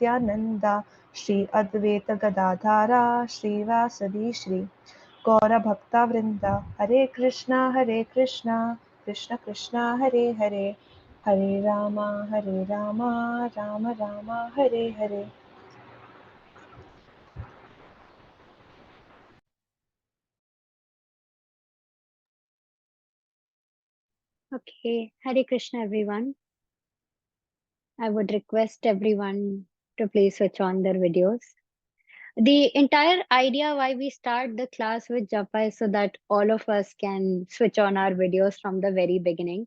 Nityananda Shri Advaita Gadadhara Srivasadi Shri Gaura Bhakta Vrinda Hare Krishna Krishna Krishna Hare Hare Hare Rama Rama Rama Hare Hare. Okay, Hare Krishna everyone. I would request everyone to please switch on their videos. The entire idea why we start the class with Japa is so that all of us can switch on our videos from the very beginning.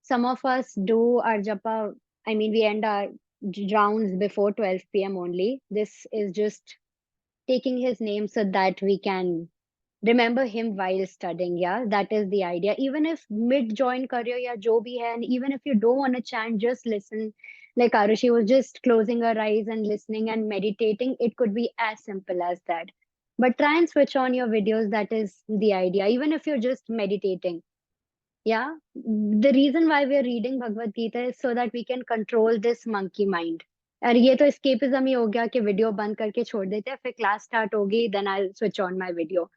Some of us do our Japa, we end our rounds before 12 p.m. only. This is just taking his name so that we can remember him while studying. Yeah, that is the idea. Even if mid join career ya jo bhi hai, and even if you don't want to chant, just listen. Like Arushi was just closing her eyes and listening and meditating. It could be as simple as that. But try and switch on your videos. That is the idea. Even if you're just meditating. Yeah, the reason why we are reading Bhagavad Gita is so that we can control this monkey mind. और ये तो escapism ही हो गया कि video बंद करके छोड़ देते हैं फिर क्लास स्टार्ट होगी then I'll switch on my video.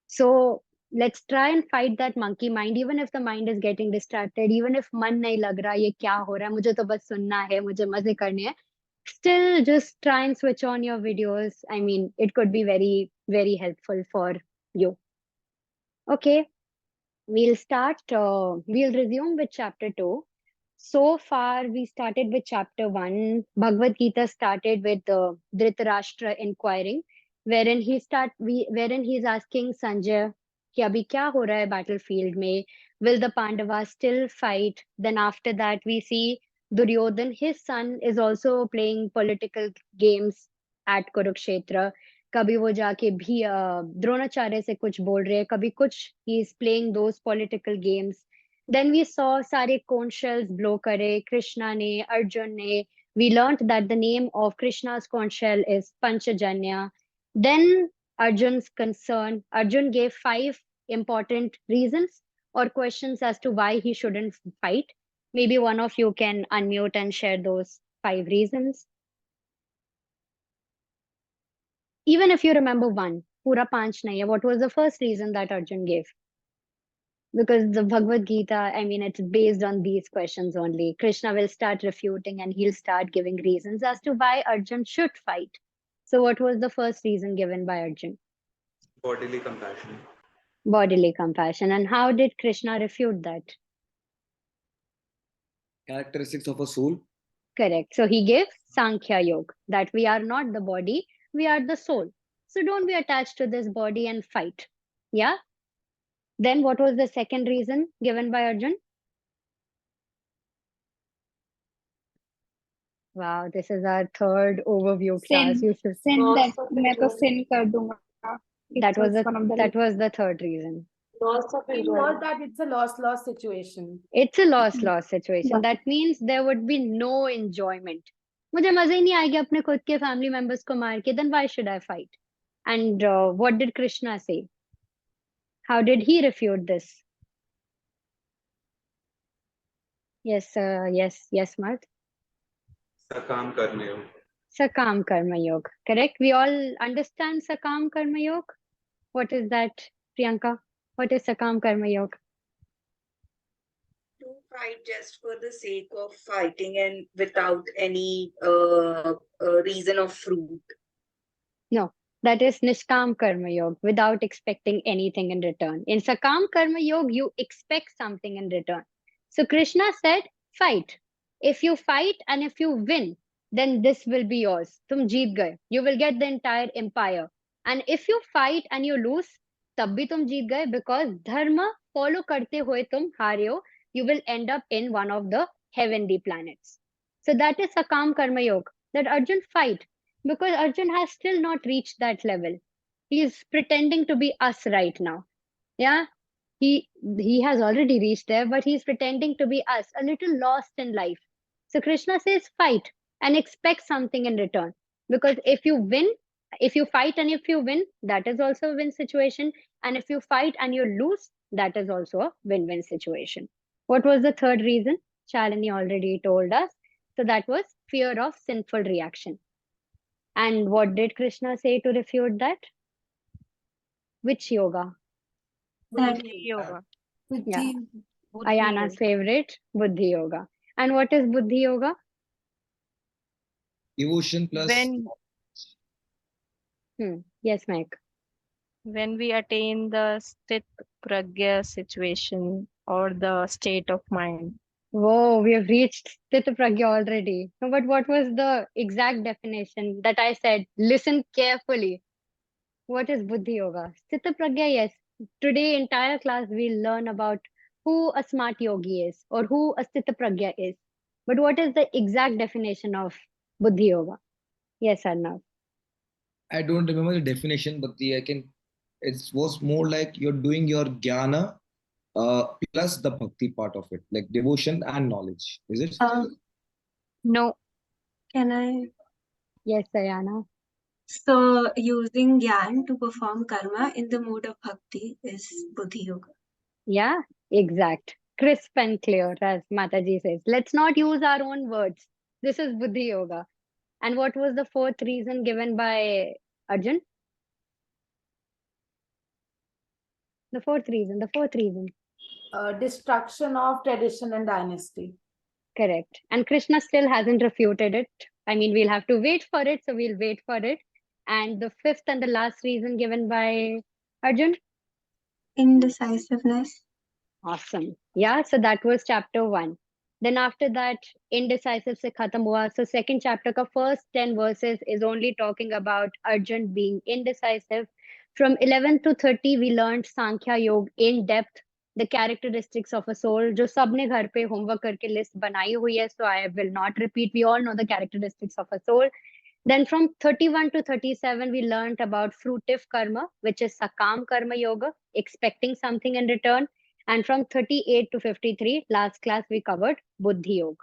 So let's try and fight that monkey mind, even if the mind is getting distracted, even if मन नहीं लग रहा ये क्या हो रहा है मुझे तो बस सुनना है मुझे मजे करने हैं. Still just try and switch on your videos. It could be very, very helpful for you. Okay, we'll resume with chapter 2. So far, we started with chapter 1. Bhagavad Gita started with Dhritarashtra inquiring, wherein he's asking Sanjay, कि अभी क्या हो रहा है battlefield में? Will the Pandavas still fight? Then after that, we see Duryodhan, his son, is also playing political games at Kurukshetra. कभी वो जाके भी द्रोणाचार्य से कुछ बोल रहे हैं, कभी कुछ he is playing those political games. Then we saw सारे conch shells blow करे, Krishna ने, Arjun ने. We learned that the name of Krishna's conch shell is Panchajanya. Then Arjun's concern. Arjun gave 5 important reasons or questions as to why he shouldn't fight. Maybe one of you can unmute and share those 5 reasons. Even if you remember one, pura panch nahi hai, what was the first reason that Arjun gave? Because the Bhagavad Gita, it's based on these questions only. Krishna will start refuting and he'll start giving reasons as to why Arjun should fight. So what was the first reason given by Arjun? Bodily compassion. Bodily compassion. And how did Krishna refute that? Characteristics of a soul. Correct. So he gave Sankhya Yoga, that we are not the body, we are the soul. So don't be attached to this body and fight. Yeah? Then what was the second reason given by Arjun? Wow, this is our third overview class. Sin that मैं तो sin कर दूंगा. That was the third reason. Loss of enjoyment. That it's a loss situation. It's a loss situation. That means there would be no enjoyment. मुझे मजा ही नहीं आएगा अपने खुद के family members को मार के. Then why should I fight? And what did Krishna say? How did he refute this? Yes, Marth. Sakam Karma Yoga. Sakam Karma Yoga. Correct. We all understand Sakam Karma Yoga. What is that, Priyanka? What is Sakam Karma Yoga? To fight just for the sake of fighting and without any reason of fruit. No, that is Nishkam Karma Yoga, without expecting anything in return. In Sakam Karma Yoga, you expect something in return. So Krishna said, fight. If you fight and if you win, then this will be yours. Tum jeet gaye. You will get the entire empire. And if you fight and you lose, tab bhi tum jeet gaye, because dharma follow karte hue tum haare ho. You will end up in one of the heavenly planets. So that is Sakam Karma Yoga, that Arjun fight, because Arjun has still not reached that level. He is pretending to be us right now. Yeah, he has already reached there, but he's pretending to be us, a little lost in life. So Krishna says, fight and expect something in return. Because if you fight and if you win, that is also a win situation. And if you fight and you lose, that is also a win-win situation. What was the third reason? Shalini already told us. So that was fear of sinful reaction. And what did Krishna say to refute that? Which yoga? Buddhi yoga. Yeah, Buddhi Ayana's yoga. favorite, Buddhi yoga. And what is Buddhi yoga? Devotion plus Yes, Mike. When we attain the sthit pragya situation or the state of mind. Whoa, we have reached Sthita Pragya already. No, but what was the exact definition that I said? Listen carefully. What is Buddhi Yoga? Sthita Pragya, yes. Today, entire class, we'll learn about who a smart yogi is or who a Sthita Pragya is. But what is the exact definition of Buddhi Yoga? Yes, Arnav. I don't remember the definition, but it was more like you're doing your jnana plus the bhakti part of it, like devotion and knowledge. Is it? No, Can I? Yes, Ayana. So, using Gyan to perform karma in the mood of bhakti is Buddhi Yoga. Yeah, exact. Crisp and clear, as Mataji says. Let's not use our own words. This is Buddhi Yoga. And what was the fourth reason given by Arjun? The fourth reason. Destruction of tradition and dynasty. Correct. And Krishna still hasn't refuted it. I mean, we'll have to wait for it, so we'll wait for it. And the fifth and the last reason given by Arjun? Indecisiveness. Awesome. Yeah, so that was chapter 1. Then after that, indecisive se khatam hua. So second chapter ka first 10 verses is only talking about Arjun being indecisive. From 11 to 30, we learned Sankhya Yoga in depth, the characteristics of a soul. जो सबने घर पे homework करके list बनाई हुई है, so I will not repeat. We all know the characteristics of a soul. Then from 31 to 37, we learned about fruitive karma, which is sakam karma yoga, expecting something in return. And from 38 to 53, last class we covered Buddhi Yoga.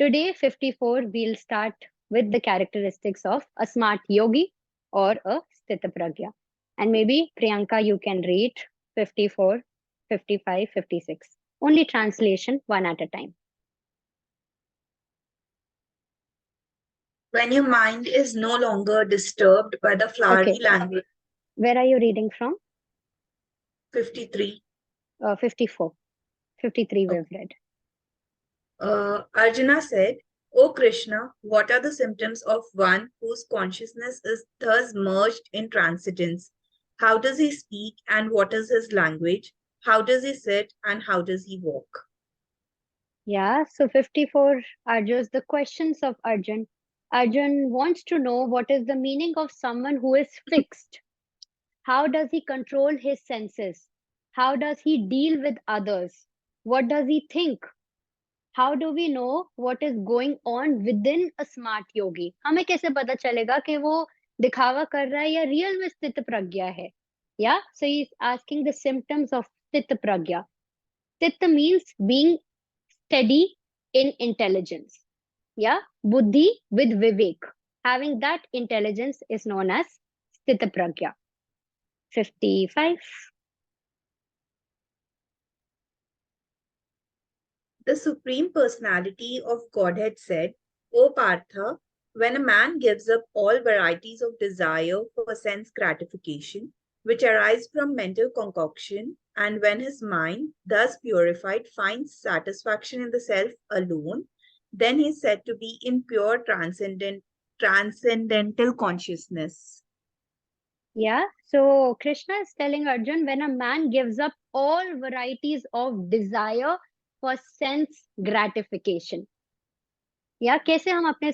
Today, 54, we'll start with the characteristics of a smart yogi or a Sthita Pragya. And maybe Priyanka, you can read 54, 55, 56. Only translation, one at a time. When your mind is no longer disturbed by the flowery Okay. language. Where are you reading from? 53. 54. 53 we've read. Arjuna said, O Krishna, what are the symptoms of one whose consciousness is thus merged in transcendence? How does he speak and what is his language? How does he sit and how does he walk? Yeah, so 54 are just the questions of Arjun. Arjun wants to know what is the meaning of someone who is fixed. How does he control his senses? How does he deal with others? What does he think? How do we know what is going on within a smart yogi? हमें कैसे पता चलेगा कि वो दिखावा कर रहा है या रियल में स्थित प्रज्ञा है? Yeah, so he's asking the symptoms of स्थित प्रज्ञा. स्थित means being steady in intelligence. Yeah, buddhi with vivek. Having that intelligence is known as sthita pragya. 55. The Supreme Personality of Godhead said, O Partha, when a man gives up all varieties of desire for sense gratification, which arise from mental concoction, and when his mind, thus purified, finds satisfaction in the self alone, then he is said to be in pure transcendental consciousness. Yeah, so Krishna is telling Arjun when a man gives up all varieties of desire for sense gratification. या कैसे हम अपने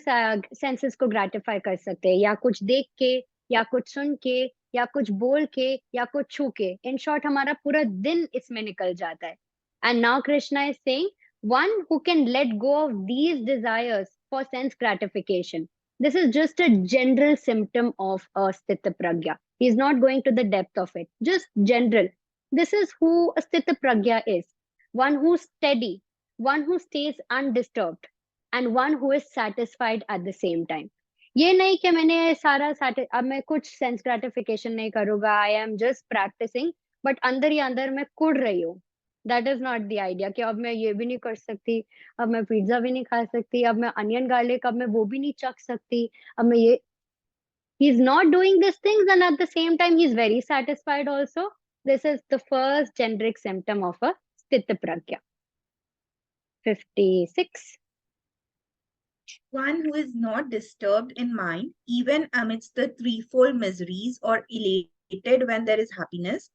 senses को gratify कर सकते हैं या कुछ देख के या कुछ सुन के या कुछ बोल के या कुछ छू के इन शॉर्ट हमारा पूरा दिन इसमें निकल जाता है and now Krishna is saying one who can let go of these desires for sense gratification. This is just a general symptom of a sthita pragya. He is not going to the depth of it, just general. This is who a sthita pragya is. One who's steady, one who stays undisturbed, and one who is satisfied at the same time. ये नहीं कि मैंने सारा अब मैं कुछ sense gratification नहीं करूंगा I am just practising but अंदर ही अंदर मैं कुड़ रही हूँ that is not the idea कि अब मैं ये भी नहीं कर सकती अब मैं पिज्जा भी नहीं खा सकती अब मैं अनियन गार्लिक अब मैं वो भी नहीं चख सकती अब मैं ये He's not doing these things, and at the same time, he's very satisfied also. This is the first generic symptom of a Sthita Pragya. 56. One who is not disturbed in mind, even amidst the threefold miseries, or elated when there is happiness,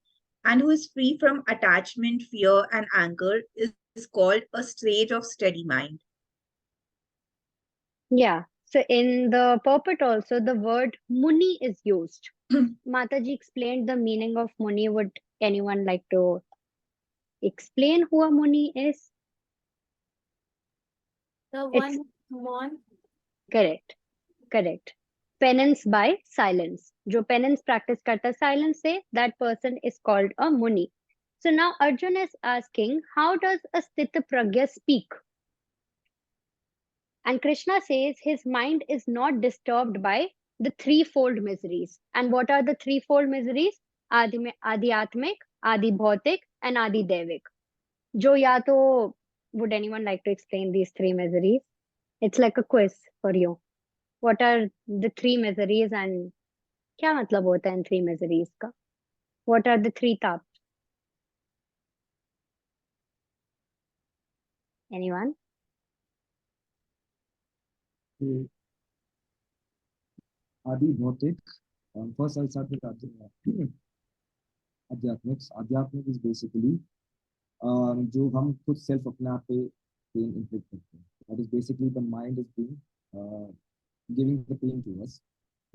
and who is free from attachment, fear, and anger, is called a sage of steady mind. Yeah. So in the purport also, the word Muni is used. Mataji explained the meaning of Muni. Would anyone like to explain who a Muni is? The It's- one who won. Correct. Correct. Penance by silence. जो penance practice करता है silence से, that person is called a Muni. So now Arjun is asking, how does a Sthita Pragya speak? And Krishna says his mind is not disturbed by the threefold miseries. And what are the threefold miseries? Adi Atmic, Adi Bhautik, and Adi Devik. Jo ya to, would anyone like to explain these three miseries? It's like a quiz for you. What are the three miseries and क्या मतलब होता है इन three miseries का? What are the three taps? Anyone? Adi Bhautik. First, I'll start with Adhyatmics. Adhyatmic is basically जो हम खुद self अपने आप पे पेन इन्फ्लिक्ट करते हैं. That is basically the mind is being giving the pain to us.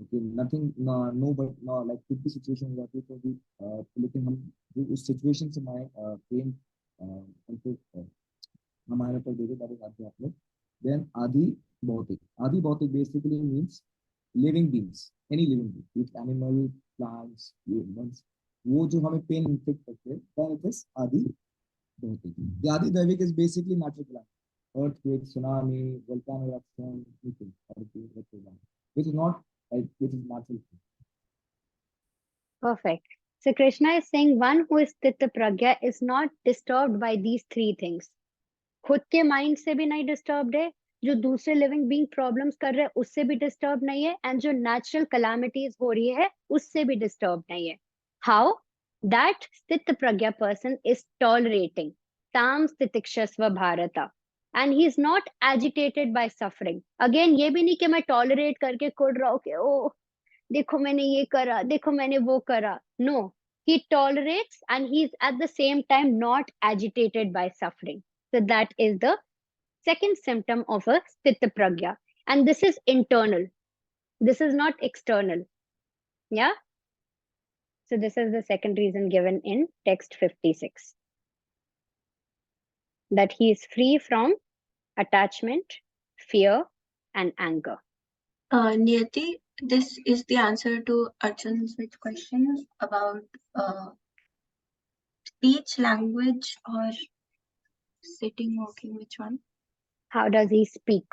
Okay, nothing, no, but no, like कुछ भी सिचुएशन हो जाती है तो भी लेकिन हम जो उस सिचुएशन से हमारे पेन हमको हमारे ऊपर दे देता है आध्यात्मिक. Then Adi Bhautik basically means living beings, any living being, with animal, plants, humans, वो जो हमें पेन इन्फ्लिक्ट करते हैं, that is Adi Bhautik. The Adi Devik is basically natural calamity, earthquake, tsunami, volcano eruption, anything, which is not like which is natural. Perfect. So Krishna is saying one who is Sthita Pragya is not disturbed by these three things. खुद के mind से भी नहीं disturbed है, जो दूसरे living being problems कर रहे हैं उससे भी डिस्टर्ब नहीं है, एंड जो नेचुरल कैलामिटीज हो रही है उससे भी डिस्टर्ब नहीं है. हाउ? दैट स्थित प्रज्ञा पर्सन इज टॉलरेटिंग ताम स्थितिक्षस्व भारता, and he is not agitated by suffering. Again ये भी नहीं कि मैं टॉलरेट करके कुड़ रहा हूँ कि ओ देखो मैंने ये करा, देखो मैंने वो करा. No, he tolerates and he is at the same time not agitated by suffering. So that is the second symptom of a Sthita Pragya. And this is internal. This is not external. Yeah? So this is the second reason given in text 56. That he is free from attachment, fear, and anger. Niyati, this is the answer to Arjun's question about speech, language, or sitting, walking. Which one? How does he speak?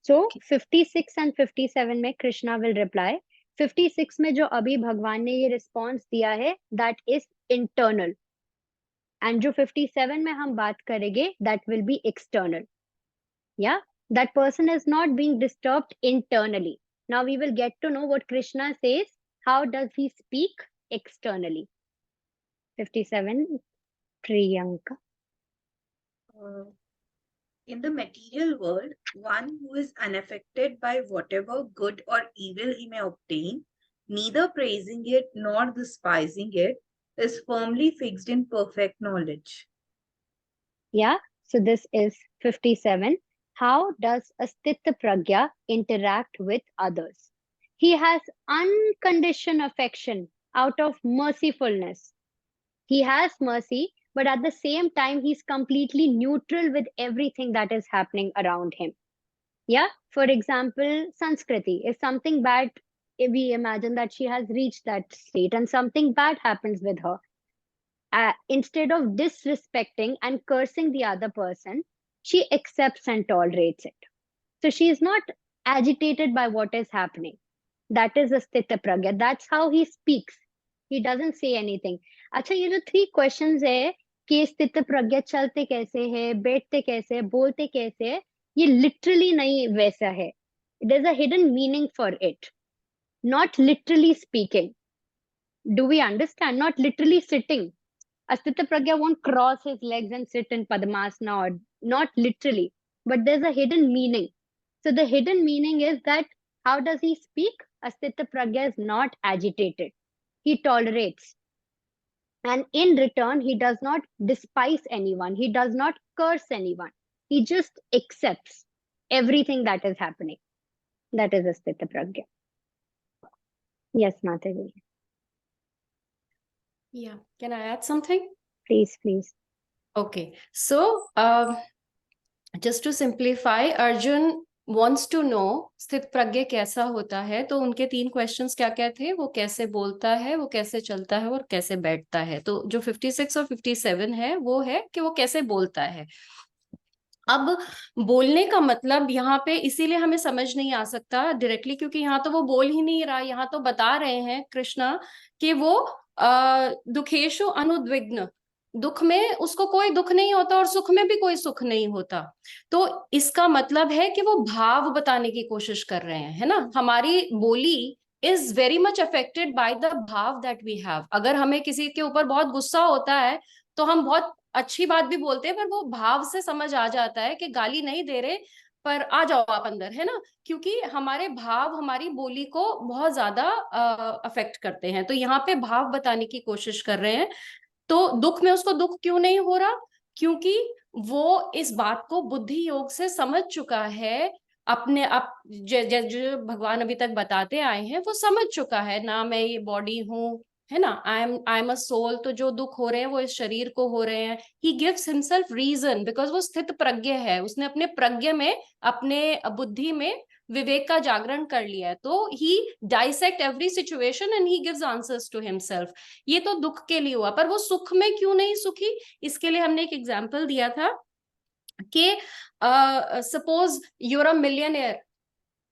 So 56 and 57 में Krishna will reply. 56 में जो अभी भगवान ने ये response दिया है that is internal, and जो 57 में हम बात करेंगे that will be external. Yeah, that person is not being disturbed internally. Now we will get to know what Krishna says. How does he speak externally? 57, Priyanka. In the material world, one who is unaffected by whatever good or evil he may obtain, neither praising it nor despising it, is firmly fixed in perfect knowledge. Yeah, so this is 57. How does a Sthita Pragya interact with others? He has unconditioned affection out of mercifulness. He has mercy, but at the same time, he's completely neutral with everything that is happening around him. Yeah, for example, Sanskriti. If something bad, if we imagine that she has reached that state and something bad happens with her, instead of disrespecting and cursing the other person, she accepts and tolerates it. So she is not agitated by what is happening. That is a Sthita Pragya. That's how he speaks. He doesn't say anything. अच्छा, ये जो 3 questions है कि स्थित प्रज्ञा चलते कैसे है, बैठते कैसे है, बोलते कैसे है, ये literally नहीं वैसा है. There's a hidden meaning for it. not literally speaking. Do we understand? Not literally sitting. Astita Pragya won't cross his legs and sit in Padmasana, or not literally, but there's a hidden meaning. So the hidden meaning is that how does he speak? Astita Pragya is not agitated. He tolerates. And in return, he does not despise anyone. He does not curse anyone. He just accepts everything that is happening. That is Astita Pragya. Yes, Mataji. Yeah. Can I add something? Please, please. Okay. So, just to simplify, Arjun wants to know स्थित प्रज्ञ कैसा होता है. तो उनके 3 questions क्या क्या थे? वो कैसे बोलता है, वो कैसे चलता है और कैसे बैठता है. तो जो 56 और 57 है वो है कि वो कैसे बोलता है. अब बोलने का मतलब यहाँ पे इसीलिए हमें समझ नहीं आ सकता डायरेक्टली, क्योंकि यहाँ तो वो बोल ही नहीं रहा. यहाँ तो बता रहे हैं कृष्णा कि वो दुखेशु अनुद्विग्न, दुख में उसको कोई दुख नहीं होता और सुख में भी कोई सुख नहीं होता. तो इसका मतलब है कि वो भाव बताने की कोशिश कर रहे हैं, है ना. हमारी बोली is very much affected by the भाव दैट वी हैव. अगर हमें किसी के ऊपर बहुत गुस्सा होता है तो हम बहुत अच्छी बात भी बोलते हैं, पर वो भाव से समझ आ जाता है कि गाली नहीं दे रहे पर आ जाओ आप अंदर, है ना. क्योंकि हमारे भाव हमारी बोली को बहुत ज्यादा अफेक्ट करते हैं. तो यहाँ पे भाव बताने की कोशिश कर रहे हैं. तो दुख में उसको दुख क्यों नहीं हो रहा? क्योंकि वो इस बात को बुद्धि योग से समझ चुका है. अपने जो भगवान अभी तक बताते आए हैं वो समझ चुका है ना. मैं ये बॉडी हूँ, है ना. I am a soul. तो जो दुख हो रहे हैं वो इस शरीर को हो रहे हैं. He gives himself reason because वो स्थित प्रज्ञ है. उसने अपने प्रज्ञ में, अपने बुद्धि में विवेक का जागरण कर लिया है. तो he dissect every situation and he gives answers to himself. ये तो दुख के लिए हुआ, पर वो सुख में क्यों नहीं सुखी? इसके लिए हमने एक एग्जाम्पल दिया था कि सपोज यूर अ मिलियनियर,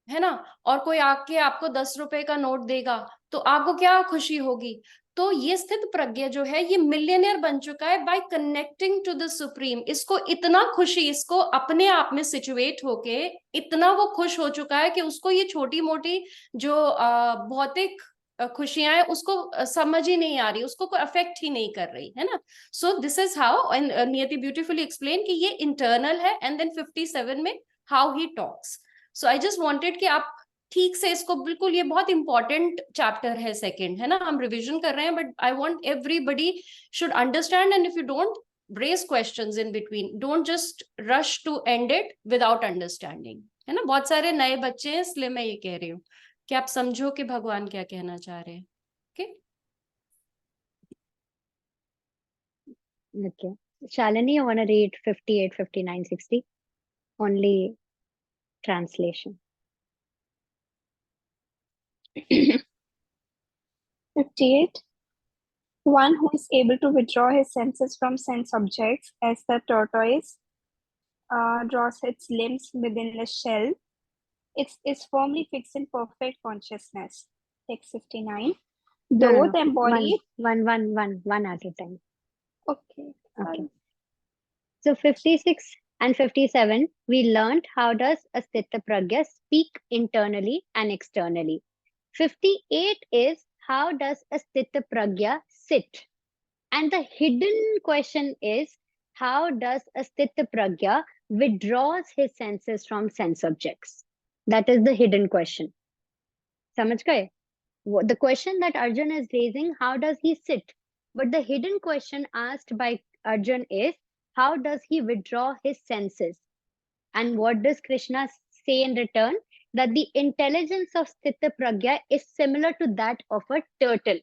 है ना, और कोई आके आपको 10 रुपए का नोट देगा तो आपको क्या खुशी होगी. तो ये स्थित प्रज्ञ जो है ये मिलियनियर बन चुका है by connecting to the supreme. इसको इतना खुशी, इसको अपने आप में सिचुएट होके इतना वो खुश हो चुका है कि उसको ये छोटी मोटी जो भौतिक खुशियां हैं उसको समझ ही नहीं आ रही, उसको कोई अफेक्ट ही नहीं कर रही, है ना. So this is how, and नियति ब्यूटीफुली एक्सप्लेन कि ये इंटरनल है. एंड देन 57 में how he talks. So I just wanted कि आप ठीक से इसको, बिल्कुल ये बहुत इंपॉर्टेंट चैप्टर है सेकंड, है ना. हम रिवीजन कर रहे हैं but I want everybody should understand. And if you don't, raise questions in between. Don't just rush to end it without understanding, है ना. बहुत सारे नए बच्चे हैं इसलिए मैं ये कह रही हूँ कि आप समझो कि भगवान क्या कहना चाह रहे हैं. Okay. Okay. Shalini, you want to read 58, 59, 60? Only translation. 58. One who is able to withdraw his senses from sense objects, as the tortoise draws its limbs within the shell, is firmly fixed in perfect consciousness. Text 59. Though the embodied... One at a time. Okay. Okay. So 56 and 57, we learned how does Astita Pragya speak internally and externally. 58 is how does Astita Pragya sit? And the hidden question is how does Astita Pragya withdraws his senses from sense objects? That is the hidden question. Samajh gaye? The question that Arjun is raising, how does he sit? But the hidden question asked by Arjun is, how does he withdraw his senses? And what does Krishna say in return? That the intelligence of Sthita Pragya is similar to that of a turtle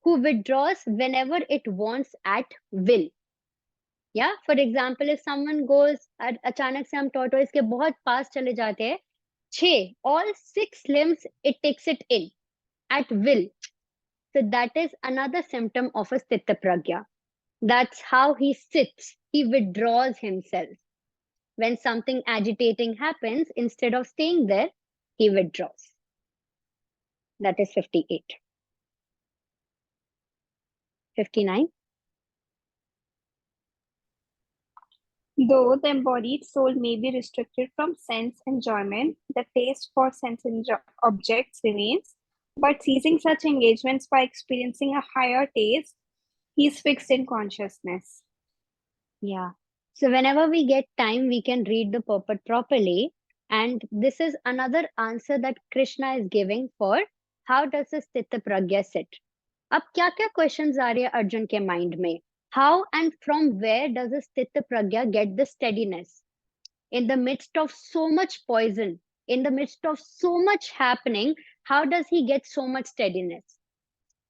who withdraws whenever it wants at will. Yeah, for example, if someone goes, अचानक से हम tortoise के बहुत पास चले जाते हैं, 6, all 6 limbs it takes it in at will. So that is another symptom of a Sthita Pragya. That's how he sits. He withdraws himself. When something agitating happens, instead of staying there, he withdraws. That is 58. 59. Though the embodied soul may be restricted from sense enjoyment, the taste for sense objects remains. But ceasing such engagements by experiencing a higher taste, he's fixed in consciousness. Yeah. So whenever we get time, we can read the purport properly. And this is another answer that Krishna is giving for how does a Sthita Pragya sit? अब क्या क्या questions आ रहे हैं अर्जुन के mind में? How and from where does a Sthita Pragya get the steadiness? In the midst of so much poison, in the midst of so much happening, how does he get so much steadiness?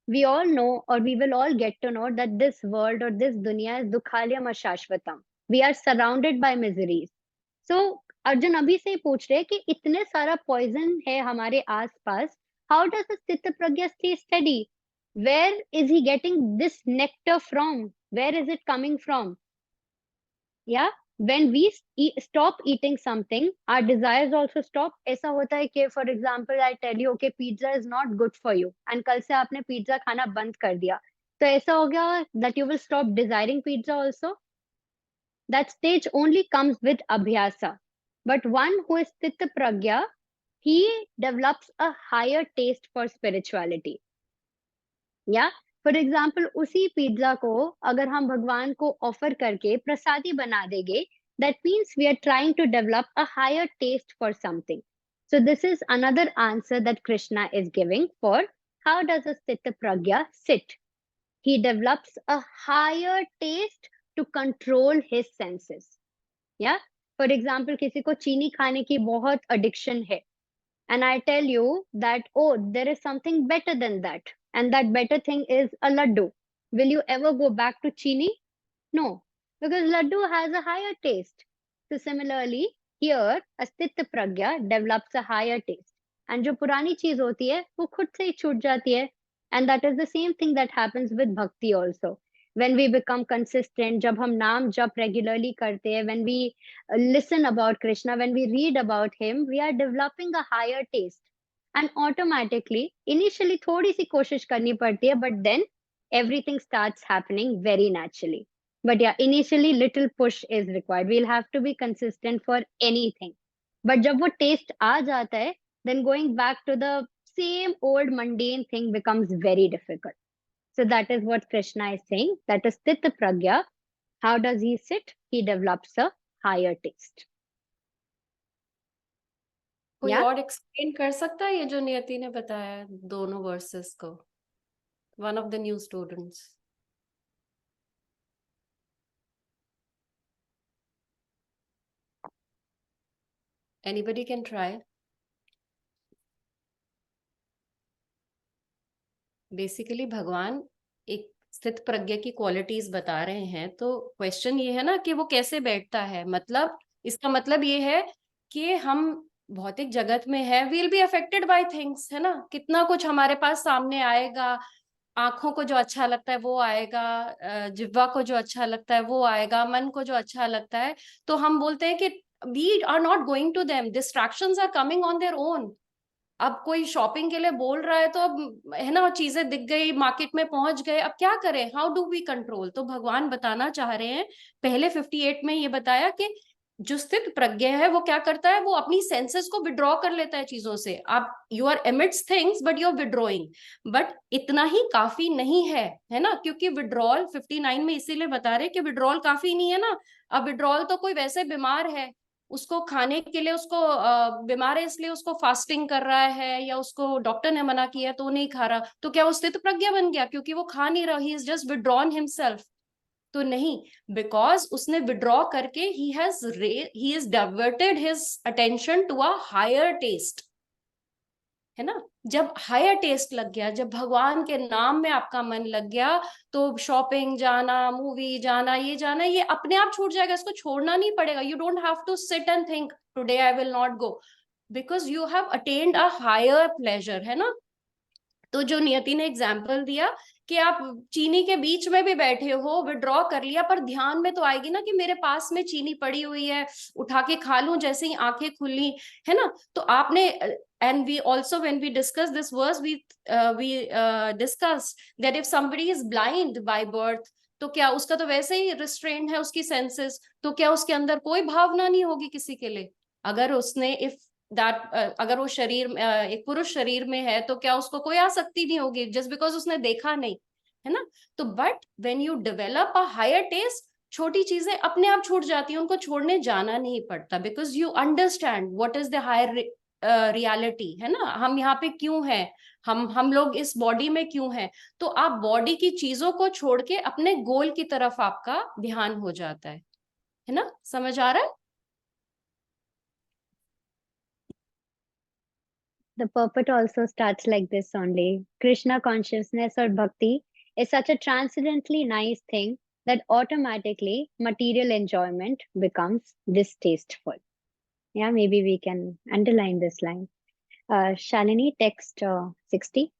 We all know, or we will all get to know, that this world or this dunya is dukhalyam ashashvatam. We are surrounded by miseries. So Arjun अभी से ही पूछ रहे हैं कि इतने सारा poison है हमारे आसपास, how does the स्थित प्रज्ञा stay steady? Where is he getting this nectar from? Where is it coming from? Yeah, when we stop eating something, our desires also stop. ऐसा होता है कि for example I tell you okay pizza is not good for you and कल से आपने pizza खाना बंद कर दिया, तो ऐसा हो गया that you will stop desiring pizza also. That stage only comes with abhyasa. But one who is sthita pragya, he develops a higher taste for spirituality. Yeah. For example उसी पिज्जा को अगर हम भगवान को ऑफर करके प्रसादी बना देंगे, that means we are trying to develop a higher taste for something. So this is another answer that Krishna is giving for how does a sthita pragya sit. He develops a higher taste to control his senses. Yeah. For example, किसी को चीनी खाने की बहुत addiction है, and I tell you that, oh, there is something better than that. And that better thing is a laddu. Will you ever go back to chini? No, because laddu has a higher taste. So similarly, here, a sthita pragya develops a higher taste. And जो पुरानी चीज होती है, वो खुद से ही छूट जाती है. And that is the same thing that happens with bhakti also. When we become consistent, जब हम नाम जप regularly करते हैं, when we listen about Krishna, when we read about him, we are developing a higher taste. And automatically, initially थोड़ी सी कोशिश करनी पड़ती है, but then everything starts happening very naturally. But yeah, initially little push is required. We'll have to be consistent for anything. But जब वो taste आ जाता है, then going back to the same old mundane thing becomes very difficult. So that is what Krishna is saying. That is sthita pragya. How does he sit? He develops a higher taste. कोई Yeah? और explain कर सकता है ये जो नियति ने बताया दोनों वर्सेस को? One of the new students. Anybody can try. Basically भगवान एक स्थित प्रज्ञा की क्वालिटीज बता रहे हैं, तो क्वेश्चन ये है ना कि वो कैसे बैठता है. मतलब इसका मतलब ये है कि हम भौतिक जगत में है, will be affected by things, है ना. कितना कुछ हमारे पास सामने आएगा. आंखों को जो अच्छा लगता है वो आएगा, जिह्वा को जो अच्छा लगता है वो आएगा, मन को जो अच्छा लगता है. तो हम बोलते हैं कि we are not going to them, distractions are coming on their own. अब कोई शॉपिंग के लिए बोल रहा है तो अब है ना, चीजें दिख गई, मार्केट में पहुंच गए, अब क्या करें, हाउ डू वी कंट्रोल. तो भगवान बताना चाह रहे हैं, पहले 58 में ये बताया कि जो स्थित प्रज्ञ है वो क्या करता है, वो अपनी सेंसेस को विड्रॉ कर लेता है चीजों से. आप you are emits things but you are withdrawing. But इतना ही काफी नहीं है ना, क्योंकि विड्रॉल 59 में इसीलिए बता रहे कि विड्रॉल काफी नहीं है ना. अब विड्रॉल तो कोई वैसे बीमार है, उसको खाने के लिए, उसको बीमार है इसलिए उसको फास्टिंग कर रहा है, या उसको डॉक्टर ने मना किया तो नहीं खा रहा, तो क्या वो स्थित प्रज्ञा बन गया क्योंकि वो खा नहीं रहा, he is just withdrawn himself? तो नहीं, बिकॉज उसने विड्रॉ करके he is diverted his attention to a higher taste, है ना. जब हायर टेस्ट लग गया, जब भगवान के नाम में आपका मन लग गया, तो शॉपिंग जाना, मूवी जाना, ये अपने आप छूट जाएगा. इसको छोड़ना नहीं पड़ेगा. You don't have to sit and think today I will not go, because you have attend a higher pleasure, है ना. तो जो नियति ने एग्जाम्पल दिया कि आप चीनी के बीच में भी बैठे हो, विड्रॉ कर लिया, पर ध्यान में तो आएगी ना कि मेरे पास में चीनी पड़ी हुई है, उठा के खा लूं जैसे ही आंखें खुली, है ना. तो आपने, and we also, when we discuss this verse, we discuss that if somebody is blind by birth, तो क्या उसका तो वैसे ही रिस्ट्रेन्ड है उसकी सेंसेस, तो क्या उसके अंदर कोई भावना नहीं होगी किसी के लिए? अगर उसने, if दैट अगर वो शरीर एक पुरुष शरीर में है तो क्या उसको कोई आसक्ति नहीं होगी जस्ट बिकॉज उसने देखा नहीं, है ना? तो but when you develop a higher taste, छोटी चीजें अपने आप छूट जाती हैं, उनको छोड़ने जाना नहीं पड़ता, because you understand what is the higher reality, है ना? हम यहाँ पे क्यों हैं, हम लोग इस बॉडी में क्यों हैं। तो आप बॉडी की चीजों को छोड़ के अपने गोल की तरफ आपका ध्यान हो जाता है ना? समझ आ रहा है? The purport also starts like this only. Krishna consciousness or bhakti is such a transcendently nice thing that automatically material enjoyment becomes distasteful. Yeah, maybe we can underline this line. Shalini, text 60.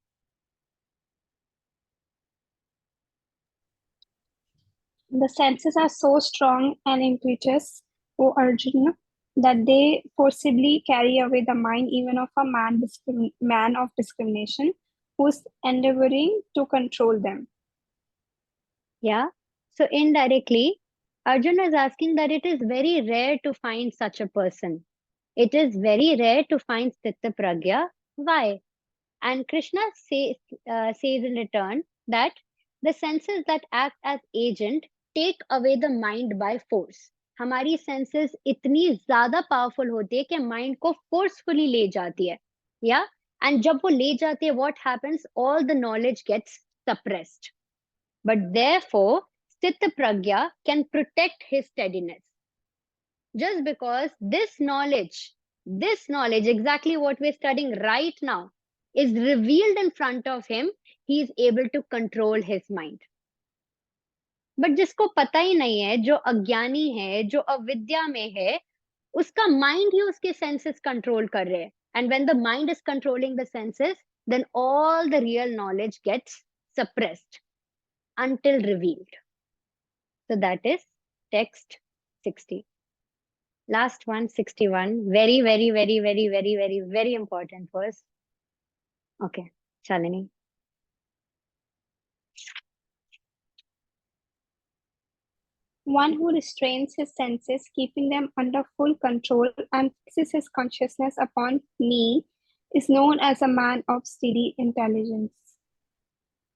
The senses are so strong and impetuous, O Arjuna, that they forcibly carry away the mind even of a man of discrimination who is endeavoring to control them. Yeah. So indirectly, Arjuna is asking that it is very rare to find such a person. It is very rare to find Sthitta Pragya. Why? And Krishna says in return that the senses that act as agent take away the mind by force. हमारी senses इतनी ज़्यादा powerful होती है कि mind को forcefully ले जाती है. Yeah? And जब वो ले जाती है, what happens? All the knowledge gets suppressed. But therefore, Sthitta Pragya can protect his steadiness. Just because this knowledge, exactly what we're studying right now, is revealed in front of him, he is able to control his mind. But जिसको पता ही नहीं है, जो अज्ञानी है, जो अविद्या में है, उसका mind ही उसके senses control कर रहे हैं. And when the mind is controlling the senses, then all the real knowledge gets suppressed until revealed. So that is text 60. Last one, 61. Very, very, very, very, very, very, very important verse. Okay, Shalini. One who restrains his senses, keeping them under full control, and fixes his consciousness upon me, is known as a man of steady intelligence.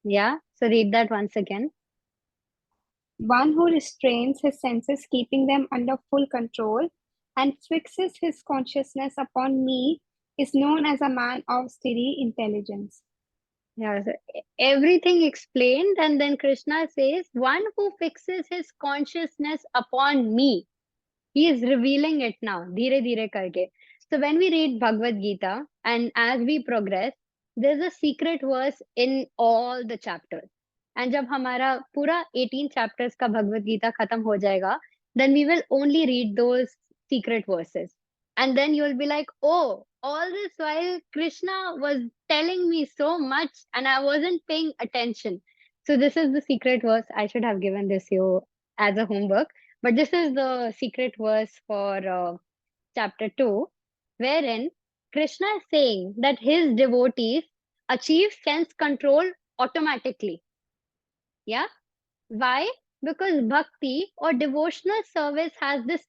Yeah, so read that once again. One who restrains his senses, keeping them under full control, and fixes his consciousness upon me, is known as a man of steady intelligence. Yeah, so everything explained, and then Krishna says, one who fixes his consciousness upon me. He is revealing it now, dhire dhire karke. So when we read Bhagavad Gita, and as we progress, there's a secret verse in all the chapters. And जब हमारा पूरा 18 chapters का Bhagavad Gita खत्म हो जाएगा, then we will only read those secret verses. And then you'll be like, oh, all this while Krishna was telling me so much and I wasn't paying attention. So this is the secret verse. I should have given this you as a homework. But this is the secret verse for chapter 2, wherein Krishna is saying that his devotees achieve sense control automatically. Yeah? Why? Because bhakti or devotional service has this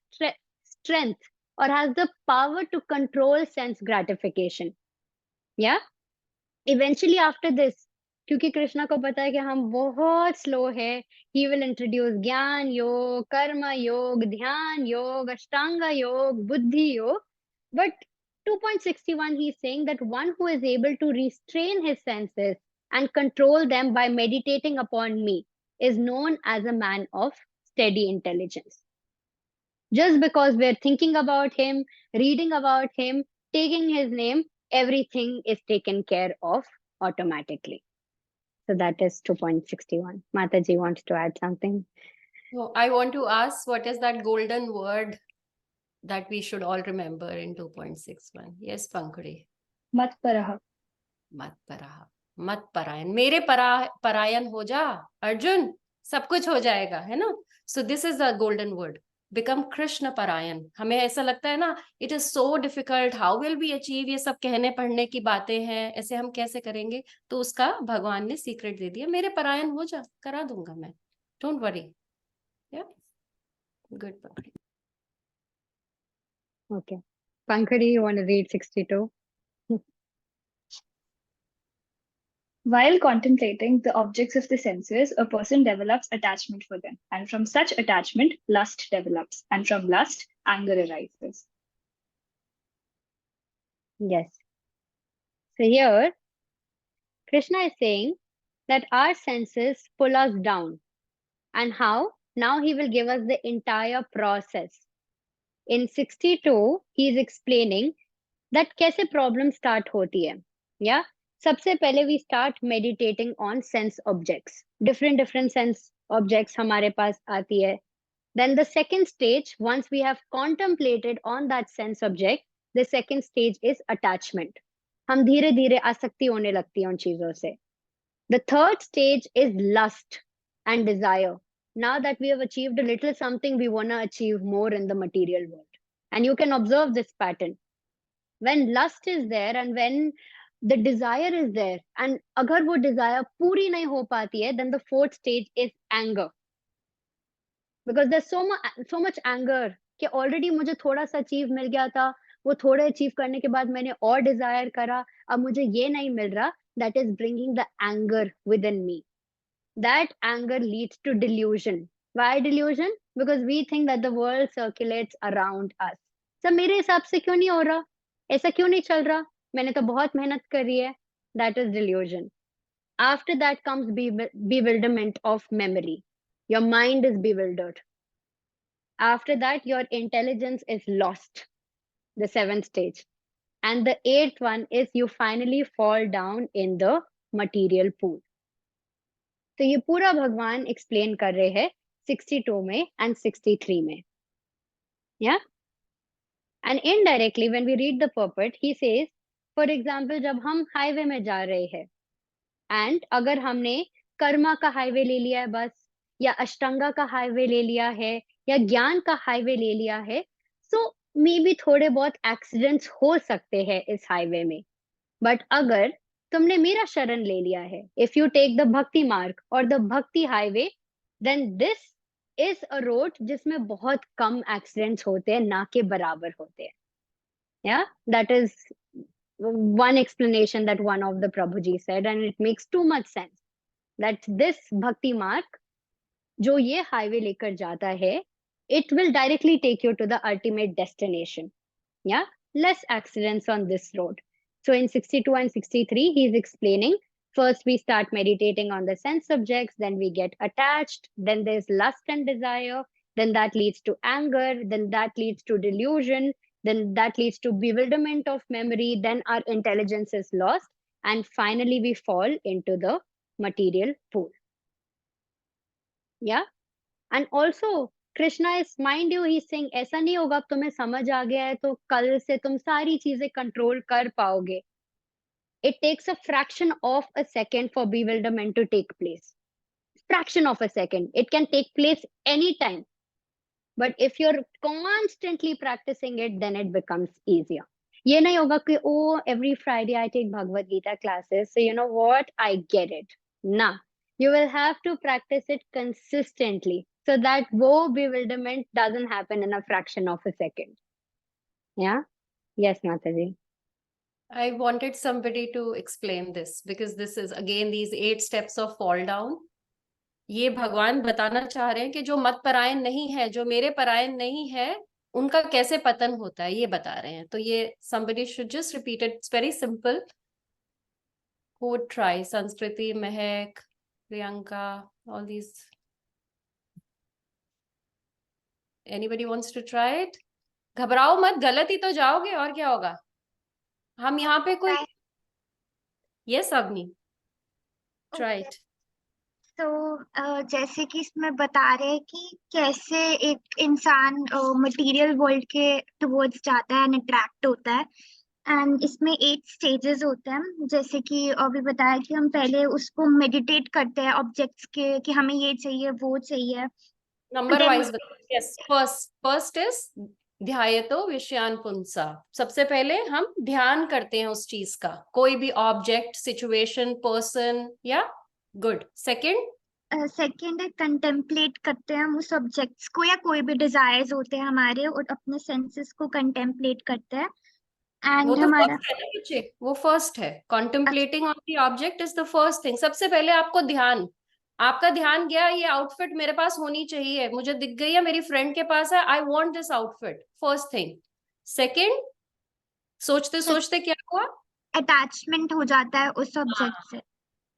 strength or has the power to control sense gratification. Yeah? Eventually after this, क्योंकि कृष्णा को पता है कि हम बहुत slow है, he will introduce ज्ञान योग, कर्म योग, ध्यान योग, अष्टांगा योग, बुद्धि योग. But 2.61 he is saying that one who is able to restrain his senses and control them by meditating upon me is known as a man of steady intelligence. Just because we're thinking about him, reading about him, taking his name, everything is taken care of automatically. So that is 2.61. Mataji wants to add something. So I want to ask, what is that golden word that we should all remember in 2.61? Yes, Pankudi. Matparaha. Matparaha. Matparayan. मेरे परायण हो जा अर्जुन, सब कुछ हो जाएगा, है ना? So this is the golden word. Become Krishna Parayan. हमें ऐसा लगता है ना, it is so difficult, how will we achieve, ये सब कहने पढ़ने की बातें हैं, ऐसे हम कैसे करेंगे? तो उसका भगवान ने सीक्रेट दे दिया, मेरे परायण हो जा, करा दूंगा मैं, don't worry. Yeah, good. Okay. Pankaj, you want to read 62? While contemplating the objects of the senses, a person develops attachment for them, and from such attachment, lust develops, and from lust, anger arises. Yes. So here, Krishna is saying that our senses pull us down. And how? Now he will give us the entire process. In 62, he is explaining that कैसे problem start होती है. Yeah? सबसे पहले we start meditating on sense objects. Different sense objects हमारे पास आती है. Then the second stage, once we have contemplated on that sense object, the second stage is attachment. हम धीरे धीरे आसक्ति होने लगती है उन चीजों से. The third stage is lust and desire. Now that we have achieved a little something, we want to achieve more in the material world. And you can observe this pattern. When lust is there and when the desire is there, and agar wo desire puri nahi ho pati hai, then the fourth stage is anger. Because there's so much anger कि already मुझे थोड़ा सा achieve मिल गया था, वो थोड़ा achieve करने के बाद मैंने और डिजायर करा, अब मुझे ये नहीं मिल रहा. That is bringing the anger within me. That anger leads to delusion. Why delusion? Because we think that the world circulates around us. सब मेरे हिसाब से क्यों नहीं हो रहा, ऐसा क्यों नहीं चल रहा, मैंने तो बहुत मेहनत करी है. That is delusion. After that comes bewilderment of memory. Your mind is bewildered. After that, your intelligence is lost, the seventh stage. And the eighth one is you finally fall down in the material pool. तो ये पूरा भगवान explain कर रहे हैं 62 में and 63 में. Yeah? And indirectly, when we read the purport, he says, for example, जब हम highway में जा रहे हैं, and अगर हमने कर्मा का हाईवे ले लिया है बस, या अष्टांगा का हाईवे ले लिया है, या ज्ञान का हाईवे ले लिया है, so maybe थोड़े बहुत एक्सीडेंट्स हो सकते हैं इस हाईवे में. बट अगर तुमने मेरा शरण ले लिया है, इफ यू टेक द भक्ति मार्ग और the bhakti highway, then this is a road जिसमें बहुत कम एक्सीडेंट्स होते हैं, ना के बराबर होते हैं. Yeah, that is one explanation that one of the Prabhuji said, and it makes too much sense that this bhakti mark जो ये हाईवे लेकर जाता है, it will directly take you to the ultimate destination. Yeah, less accidents on this road. So in 62 and 63, he is explaining, first we start meditating on the sense subjects, then we get attached, then there's lust and desire, then that leads to anger, then that leads to delusion, then that leads to bewilderment of memory, then our intelligence is lost, and finally we fall into the material pool. Yeah, and also Krishna is mind you, he saying ऐसा नहीं होगा अब तुम्हें समझ आ गया है तो कल से तुम सारी चीजें कंट्रोल कर पाओगे. It takes a fraction of a second for bewilderment to take place. Fraction of a second. It can take place anytime. But if you're constantly practicing it, then it becomes easier. ये नहीं होगा कि oh, every Friday I take Bhagavad Gita classes, so you know what, I get it. Nah, you will have to practice it consistently, so that wo bewilderment doesn't happen in a fraction of a second. Yeah? Yes, Mataji. I wanted somebody to explain this because this is again these 8 steps of fall down. ये भगवान बताना चाह रहे हैं कि जो मत परायण नहीं है, जो मेरे परायण नहीं है, उनका कैसे पतन होता है, ये बता रहे हैं. तो ये somebody should just repeat it. It's very simple. Who would try? Sanskriti, Mehak, Priyanka, all these. Anybody wants to try it? घबराओ मत, गलत ही तो जाओगे और क्या होगा. हम यहाँ पे कोई. Yes, Agni. Try it. तो जैसे कि इसमें बता रहे हैं कि कैसे एक इंसान मटेरियल वर्ल्ड के टुवर्ड्स जाता है एंड अट्रैक्ट होता है. एंड इसमें 8 स्टेजेस होते हैं, जैसे कि अभी बताया कि हम पहले उसको मेडिटेट करते हैं ऑब्जेक्ट्स के कि हमें ये चाहिए वो चाहिए. Number wise. Yes, first is ध्यायतो विषयान पुंसा. सबसे पहले हम ध्यान करते हैं उस चीज का, कोई भी ऑब्जेक्ट, सिचुएशन, पर्सन. या गुड. सेकंड है कंटेम्पलेट करते हैं हम उस ऑब्जेक्ट्स को या कोई भी डिजायर्स होते हैं हमारे, और अपने सेंसेस को कंटेम्पलेट करते हैं. एंड तो हमारा फर्स्ट है ना बच्चे, वो फर्स्ट है। Contemplating on the object is the first thing. सबसे पहले आपको ध्यान, आपका ध्यान गया ये आउटफिट मेरे पास होनी चाहिए, मुझे दिख गई है, मेरी फ्रेंड के पास है, I want this outfit, first thing. Second, सोचते सोचते क्या हुआ? अटैचमेंट हो जाता है उस ऑब्जेक्ट हाँ, से।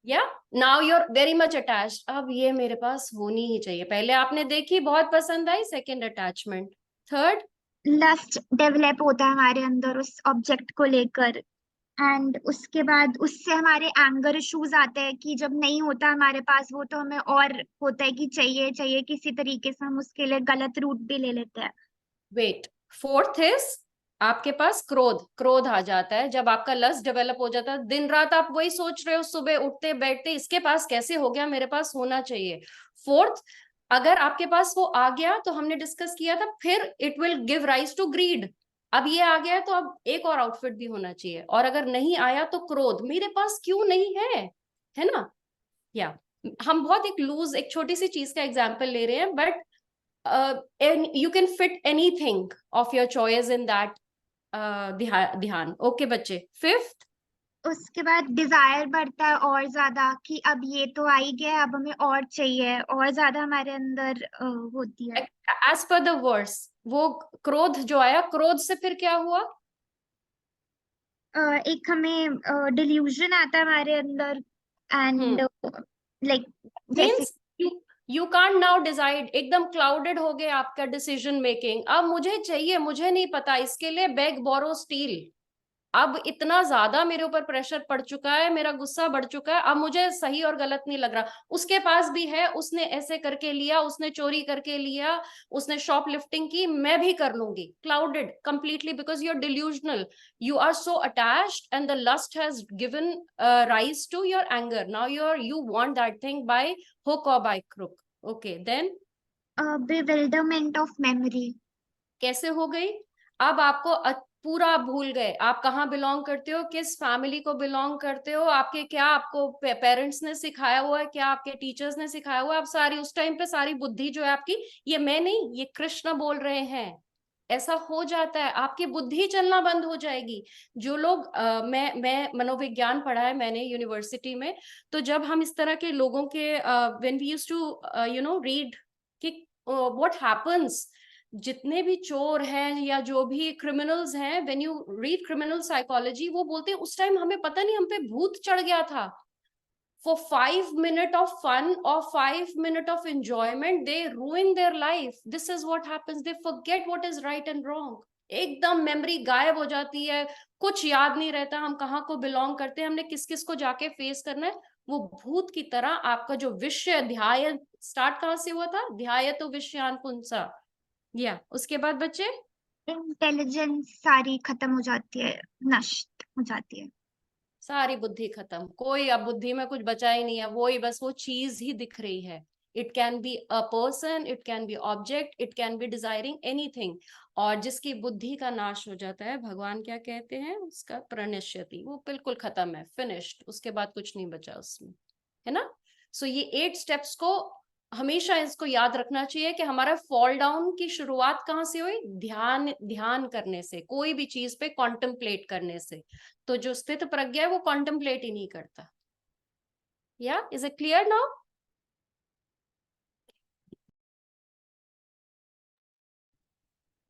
या now you are very much attached, अब ये मेरे पास होनी ही चाहिए। पहले आपने देखी, बहुत पसंद आई, second attachment. Third, lust develop होता है हमारे अंदर उस ऑब्जेक्ट को लेकर। एंड उसके बाद उससे हमारे एंगर इश्यूज आते हैं कि जब नहीं होता हमारे पास वो, तो हमें और होता है कि चाहिए चाहिए, किसी तरीके से हम उसके लिए गलत रूट भी ले लेते हैं। वेट, फोर्थ इज आपके पास क्रोध। क्रोध आ जाता है जब आपका लस्ट डेवलप हो जाता है, दिन रात आप वही सोच रहे हो, सुबह उठते बैठते इसके पास कैसे हो गया, मेरे पास होना चाहिए। फोर्थ, अगर आपके पास वो आ गया तो हमने डिस्कस किया था, फिर it will give rise to greed. अब ये आ गया तो अब एक और आउटफिट भी होना चाहिए, और अगर नहीं आया तो क्रोध, मेरे पास क्यों नहीं है ना। या हम बहुत एक लूज, एक छोटी सी चीज का एग्जाम्पल ले रहे हैं, but and you can fit anything of your choice in that ध्यान। ओके बच्चे, फिफ्थ, उसके बाद डिजायर बढ़ता है और ज्यादा कि अब ये तो आ ही गया, अब हमें और चाहिए, और ज्यादा हमारे अंदर होती है। एज पर द वर्स, वो क्रोध जो आया, क्रोध से फिर क्या हुआ? एक हमें डिल्यूजन आता है हमारे अंदर। एंड लाइक जैसे means you can't now decide, एकदम क्लाउडेड हो गए आपका डिसीजन मेकिंग। अब मुझे चाहिए, मुझे नहीं पता, इसके लिए बेग बोरो स्टील। अब इतना ज्यादा मेरे ऊपर प्रेशर पड़ चुका है, मेरा गुस्सा बढ़ चुका है, अब मुझे सही और गलत नहीं लग रहा। उसके पास भी है, उसने ऐसे करके लिया, उसने चोरी करके लिया, उसने शॉप लिफ्टिंग की, मैं भी कर लूंगी। Clouded completely because you are delusional, you are so attached and the lust has given rise to your anger. Now you want that thing by hook or by crook. Okay, then bewilderment of memory. कैसे हो गई? अब आपको पूरा भूल गए, आप कहाँ बिलोंग करते हो, किस फैमिली को बिलोंग करते हो, आपके क्या, आपको पेरेंट्स ने सिखाया हुआ है, क्या आपके टीचर्स ने सिखाया हुआ है। आप सारी उस टाइम पे सारी बुद्धि जो है आपकी, ये मैं नहीं, ये कृष्ण बोल रहे हैं, ऐसा हो जाता है, आपकी बुद्धि चलना बंद हो जाएगी। जो लोग मैं मनोविज्ञान पढ़ा है मैंने यूनिवर्सिटी में, तो जब हम इस तरह के लोगों के when we used to read कि व्हाट हैपेंस, जितने भी चोर हैं या जो भी क्रिमिनल्स हैं, when you read criminal psychology, वो बोलते हैं उस टाइम हमें पता नहीं, हम पे भूत चढ़ गया था। For 5 minutes of fun or 5 minutes of enjoyment, they ruin their life. This is what happens. They forget what is right and wrong. एकदम मेमोरी गायब हो जाती है, कुछ याद नहीं रहता, हम कहाँ को बिलोंग करते हैं, हमने किस किस को जाके फेस करना है। वो भूत की तरह आपका जो विषय ध्याय, स्टार्ट कहाँ से हुआ था, ध्याय तो विषयान पुंसा, या उसके बाद बच्चे इंटेलिजेंस सारी खत्म हो जाती है, नष्ट हो जाती है। सारी बुद्धि खत्म, कोई अब बुद्धि में कुछ बचा ही नहीं है, वो ही बस वो चीज ही दिख रही है। It can be a person, it can be object, it can be desiring anything. और जिसकी बुद्धि का नाश हो जाता है, भगवान क्या कहते हैं, उसका प्रणश्यति, वो बिल्कुल खत्म है, फिनिश्ड, उसके बाद कुछ नहीं बचा उसमें, है ना। सो ये 8 स्टेप्स को हमेशा इसको याद रखना चाहिए कि हमारा फॉल डाउन की शुरुआत कहाँ से हुई, ध्यान ध्यान करने से, कोई भी चीज पे कॉन्टेम्पलेट करने से। तो जो स्थित प्रज्ञा है वो कॉन्टेम्पलेट ही नहीं करता। या is it clear now?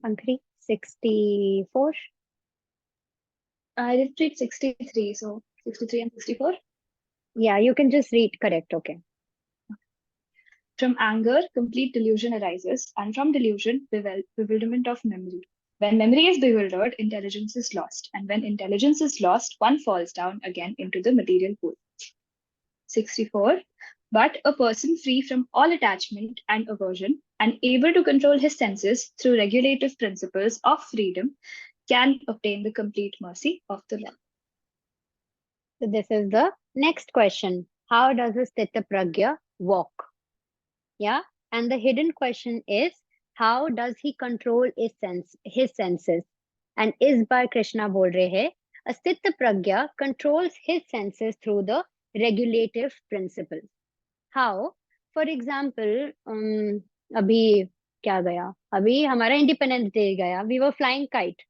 Pankri, 64. I did read 63, so 63 and 64. Yeah, you can just read correct. Okay. From anger, complete delusion arises, and from delusion, bewilderment of memory. When memory is bewildered, intelligence is lost, and when intelligence is lost, one falls down again into the material pool. 64. But a person free from all attachment and aversion and able to control his senses through regulative principles of freedom can obtain the complete mercy of the Lord. So this is the next question. How does a Sthita Pragya walk? Yeah. And the hidden question is, how does he control his senses? And is by Krishna bol rahe hai, a Sthita Pragya controls his senses through the regulative principles. How? For example, अभी क्या गया, अभी हमारा independence day गया, we were flying kite.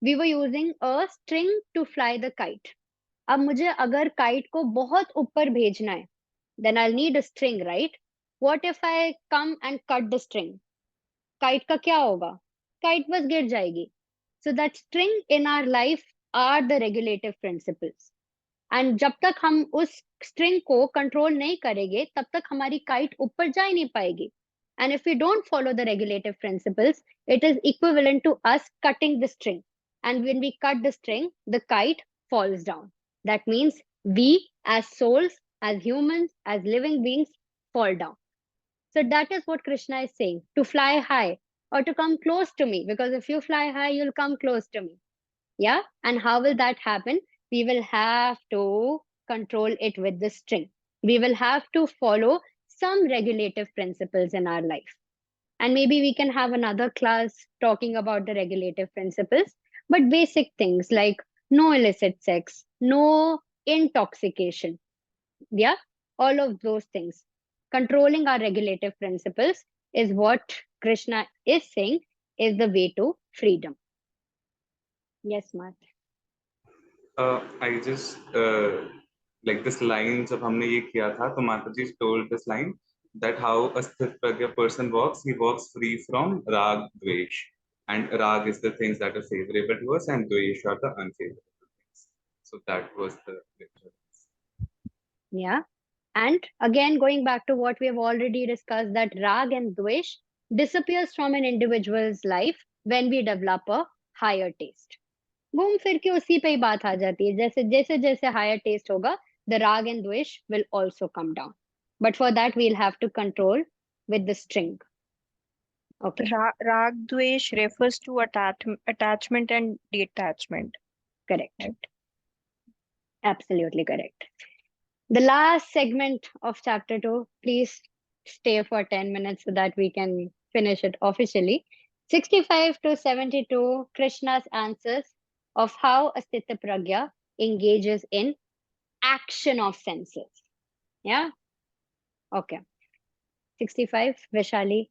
we were using a string to fly the kite. अब मुझे अगर kite को बहुत ऊपर भेजना है, then I'll need a string, right? What if I come and cut the string? Kite का क्या होगा? Kite बस गिर जाएगी. So that string in our life are the regulative principles. And जब तक हम उस string को control नहीं करेंगे, तब तक हमारी kite ऊपर जा ही नहीं पाएगी. And if we don't follow the regulative principles, it is equivalent to us cutting the string. And when we cut the string, the kite falls down. That means we, as souls, as humans, as living beings, fall down. So that is what Krishna is saying, to fly high or to come close to me. Because if you fly high, you'll come close to me. Yeah. And how will that happen? We will have to control it with the string. We will have to follow some regulative principles in our life. And maybe we can have another class talking about the regulative principles, but basic things like no illicit sex, no intoxication. Yeah, all of those things. Controlling our regulative principles is what Krishna is saying is the way to freedom. Yes, Matt. I just like this line जब हमने ये किया था तो Mataji told this line that how a sthit pragya person walks, he walks free from rag dvesh, and rag is the things that are favorable to us and dvesh are the unfavorable things. So that was the lecture. Yeah. And again, going back to what we have already discussed, that rag and dvesh disappears from an individual's life when we develop a higher taste. घूम फिर के उसी पे ही बात आ जाती है, जैसे जैसे जैसे higher taste होगा, the rag and dvesh will also come down. But for that, we'll have to control with the string. Okay. Rag dvesh refers to attachment and detachment. Correct. Right? Absolutely correct. The last segment of chapter 2, please stay for 10 minutes so that we can finish it officially. 65 to 72, Krishna's answers of how Astita Pragya engages in action of senses. Yeah? Okay. 65, Vishali,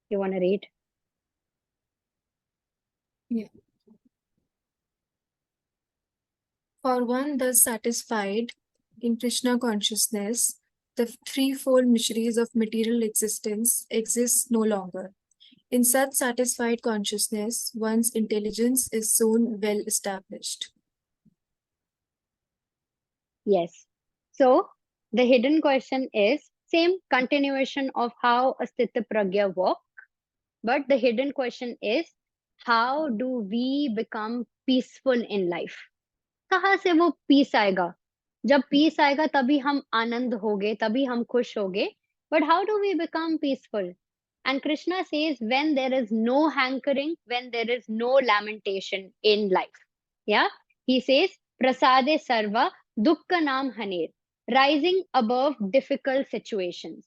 you want to read? Yeah. For one thus satisfied in Krishna consciousness, the threefold mysteries of material existence exist no longer. In such satisfied consciousness, one's intelligence is soon well established. Yes. So the hidden question is same continuation of how Astita Pragya walk, but the hidden question is how do we become peaceful in life? कहाँ से वो piece आएगा? जब piece आएगा तभी हम आनंद होगे, तभी हम खुश होगे. But how do we become peaceful? And Krishna says when there is no hankering, when there is no lamentation in life. Yeah, he says prasade sarva dukkha nam haner, rising above difficult situations.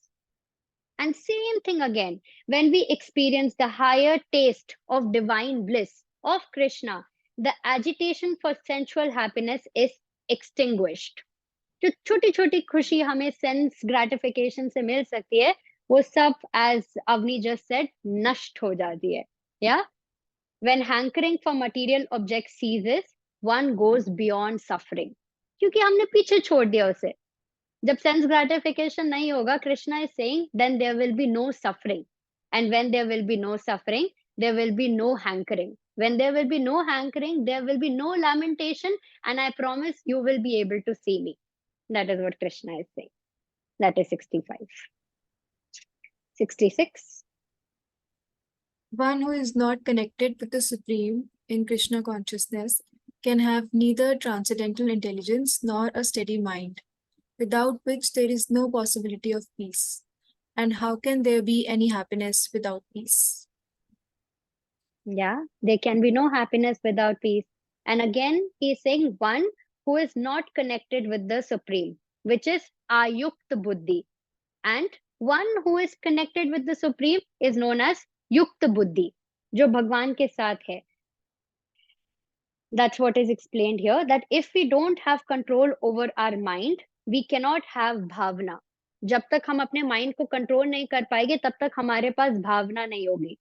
And same thing again, when we experience the higher taste of divine bliss of Krishna, the agitation for sensual happiness is extinguished. जो छोटी छोटी खुशी हमें sense gratification से मिल सकती है, वो सब, as Avni just said, नष्ट हो जाती है. Yeah? When hankering for material objects ceases, one goes beyond suffering. क्योंकि हमने पीछे छोड़ दिया उसे. जब सेंस ग्रेटिफिकेशन नहीं होगा, Krishna is saying, then there will be no suffering. And when there will be no suffering, there will be no hankering. When there will be no hankering, there will be no lamentation, and I promise you will be able to see me. That is what Krishna is saying. That is 65. 66. One who is not connected with the Supreme in Krishna consciousness can have neither transcendental intelligence nor a steady mind, without which there is no possibility of peace. And how can there be any happiness without peace? Yeah, there can be no happiness without peace. And again, he is saying one who is not connected with the Supreme, which is Ayukta Buddhi. And one who is connected with the Supreme is known as Yukta Buddhi, जो भगवान के साथ है. That's what is explained here, that if we don't have control over our mind, we cannot have bhavna. जब तक हम अपने mind को कंट्रोल नहीं कर पाएंगे, तब तक हमारे पास भावना नहीं होगी.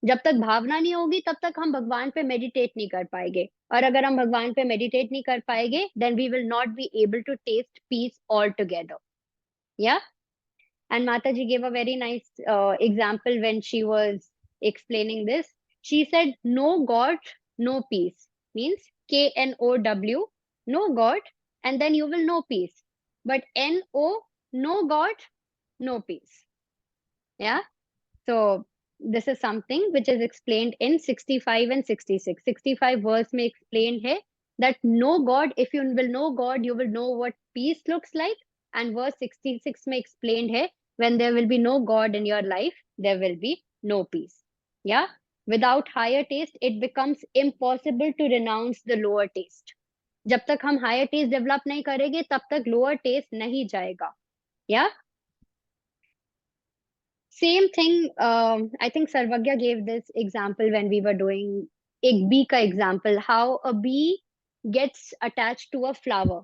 जब तक भावना नहीं होगी तब तक हम भगवान पे मेडिटेट नहीं कर पाएंगे, और अगर हम भगवान पे मेडिटेट नहीं कर पाएंगे then we will not be able to taste peace altogether. Yeah. And Mataji gave a very nice example when she was explaining this. She said, no God, no peace. Means KNOW, no God, and then you will know peace. But NO, no God, no peace. Yeah. So this is something which is explained in 65 and 66. 65 verse may explain here that no God, if you will know God, you will know what peace looks like. And verse 66 may explain here, when there will be no God in your life, there will be no peace. Yeah. Without higher taste, it becomes impossible to renounce the lower taste. जब तक हम higher taste develop नहीं करेंगे तब तक lower taste नहीं जाएगा. Yeah. Same thing, I think Sarvagya gave this example when we were doing एक bee का example, how a bee gets attached to a flower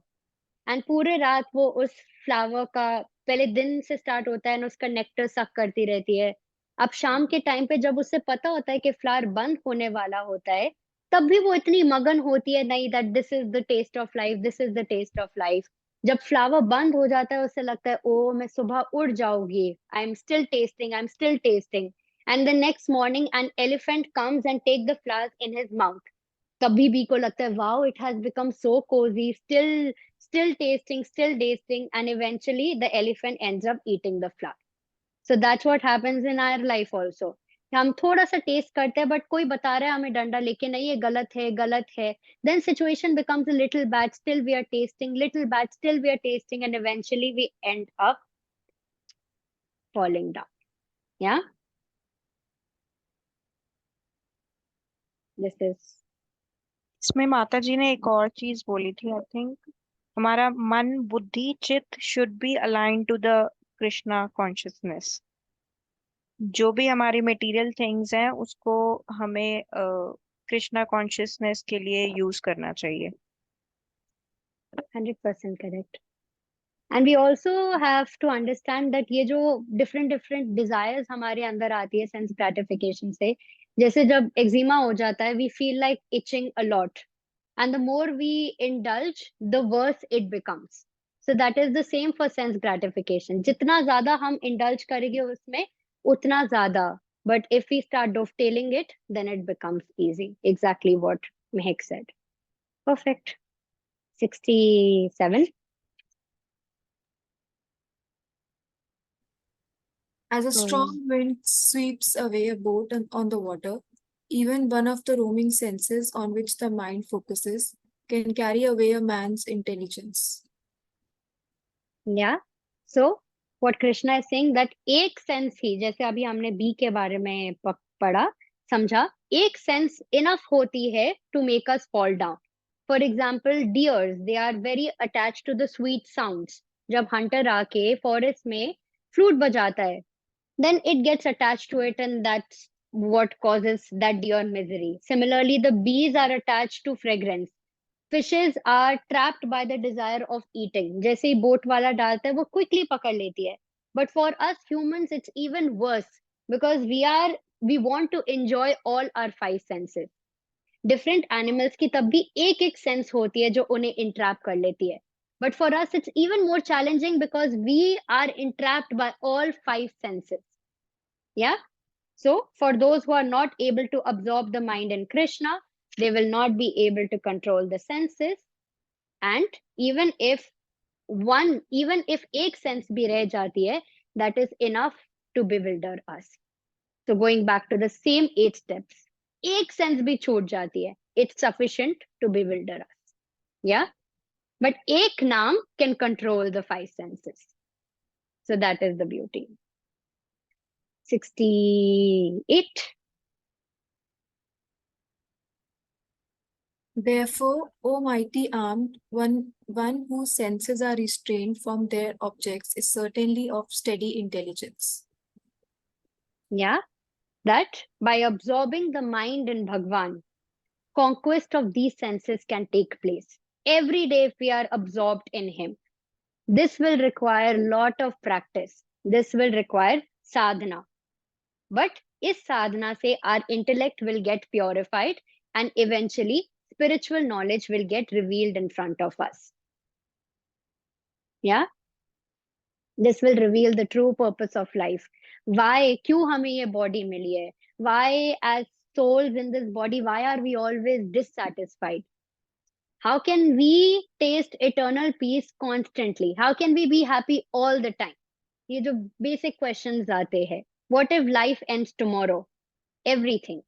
and पूरे रात वो उस flower का पहले दिन से start होता है और उसका nectar suck करती रहती है. अब शाम के टाइम पे जब उसे पता होता है कि फ्लावर बंद होने वाला होता है, तब भी वो इतनी मगन होती है नहीं that this is the taste of life, this is the taste of life. जब फ्लावर बंद हो जाता है उसे लगता है ओ मैं सुबह उड़ जाऊंगी, I am still tasting and the next morning an elephant comes and take the flowers in his mouth. तभी बी को लगता है wow it has become so cosy, still tasting, and eventually the elephant ends up eating the flower. So that's what happens in our life also. हम थोड़ा सा test करते हैं but कोई बता रहा है हमें डंडा लेके नहीं ये गलत है, then situation becomes a little bad, still we are tasting, and eventually we end up falling down. Yeah. This is. इसमें माता जी ने एक और चीज बोली थी, आई थिंक हमारा मन बुद्धि चित्त should be align to the Krishna consciousness. जो भी हमारी मटेरियल थिंग्स हैं उसको हमें कृष्णा कॉन्शियसनेस के लिए यूज करना चाहिए. 100% correct. And we also have to understand that ये जो different desires हमारे अंदर आती है sense gratification से, जैसे जब eczema हो जाता है, we feel like itching a lot, and the more we indulge, the worse it becomes. So that is the same for sense gratification. जितना ज़्यादा हम indulge करेंगे उसमें, उतना ज़्यादा. But if we start dovetailing it, then it becomes easy. Exactly what Mehak said. Perfect. 67. As a strong wind sweeps away a boat on the water, even one of the roaming senses on which the mind focuses can carry away a man's intelligence. Yeah. So what Krishna is saying that एक sense ही, जैसे अभी हमने B के बारे में पढ़ा समझा, एक sense enough होती है to make us fall down. For example, deers, they are very attached to the sweet sounds. जब hunter आके forest में flute बजाता है, then it gets attached to it, and that's what causes that deer misery. Similarly, the bees are attached to fragrance. Fishes are trapped by the desire of eating. जैसे ही boat वाला डालता है वो quickly पकड़ लेती है. But for us humans it's even worse because we want to enjoy all our five senses. Different animals की तब भी एक sense होती है जो उन्हें entrap कर लेती है. But for us it's even more challenging because we are entrapped by all five senses. Yeah. So for those who are not able to absorb the mind in Krishna, they will not be able to control the senses. And even if एक sense भी रह जाती है, that is enough to bewilder us. So going back to the same 8 steps, एक sense भी छूट जाती है, it's sufficient to bewilder us. Yeah. But एक नाम can control the 5 senses. So that is the beauty. 68. Therefore, O mighty armed, one whose senses are restrained from their objects is certainly of steady intelligence. Yeah, that by absorbing the mind in Bhagwan, conquest of these senses can take place. Every day if we are absorbed in him, this will require a lot of practice. This will require sadhana. But इस साधना से our intellect will get purified and eventually spiritual knowledge will get revealed in front of us. Yeah, this will reveal the true purpose of life. Why क्यों हमें ये body मिली है? Why as souls in this body, why are we always dissatisfied? How can we taste eternal peace constantly? How can we be happy all the time? ये जो basic questions आते हैं. What if life ends tomorrow? Everything.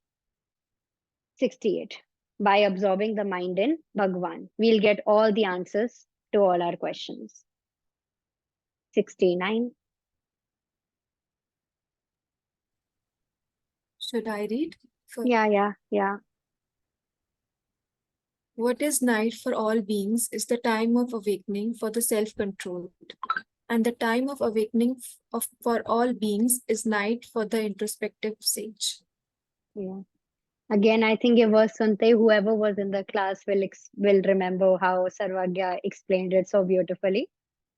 68. By absorbing the mind in Bhagwan, we'll get all the answers to all our questions. 69. Should I read? Yeah. What is night for all beings is the time of awakening for the self-controlled, and the time of awakening for all beings is night for the introspective sage. Yeah. Again, I think it was Sunte, whoever was in the class will remember how Sarvagya explained it so beautifully.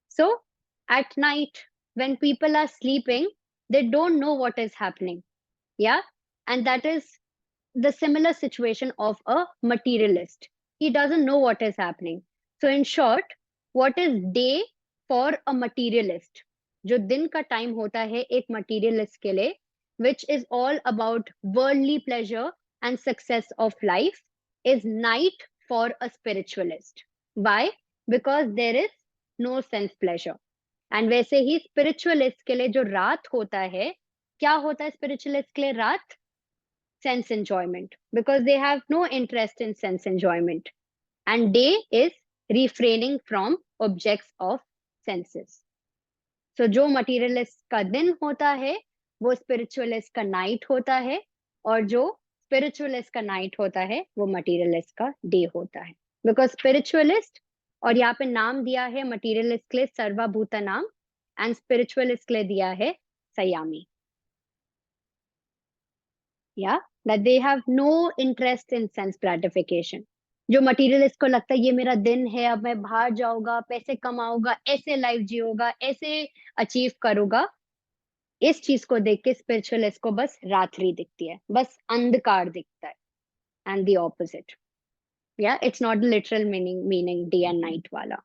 So, at night, when people are sleeping, they don't know what is happening. Yeah. And that is the similar situation of a materialist. He doesn't know what is happening. So, in short, what is day for a materialist? जो दिन का time होता है एक materialist के लिए, which is all about worldly pleasure and success of life, is night for a spiritualist. Why? Because there is no sense pleasure. And वैसे ही spiritualist के लिए जो रात होता है, क्या होता है spiritualist के लिए रात? Sense enjoyment, because they have no interest in sense enjoyment. And day is refraining from objects of senses. So जो materialist का दिन होता है वो spiritualist का night होता है, और जो spiritualist का night होता है वो materialist का day होता है. Because spiritualist, और यहाँ पे नाम दिया है materialist के लिए सर्वभूता नाम, and spiritualist के लिए दिया है संयमी. Yeah, that they have no interest in sense gratification. जो मटीरियलिस्ट को लगता है ये मेरा दिन है, अब मैं बाहर जाऊंगा, पैसे कमाऊंगा, ऐसे लाइफ जियोगा, ऐसे अचीव करूंगा, इस चीज को देख के स्पिरिचुअलिस्ट को बस रात्रि दिखती है, बस अंधकार दिखता है. And the opposite. Yeah, it's not the literal meaning day and night wala.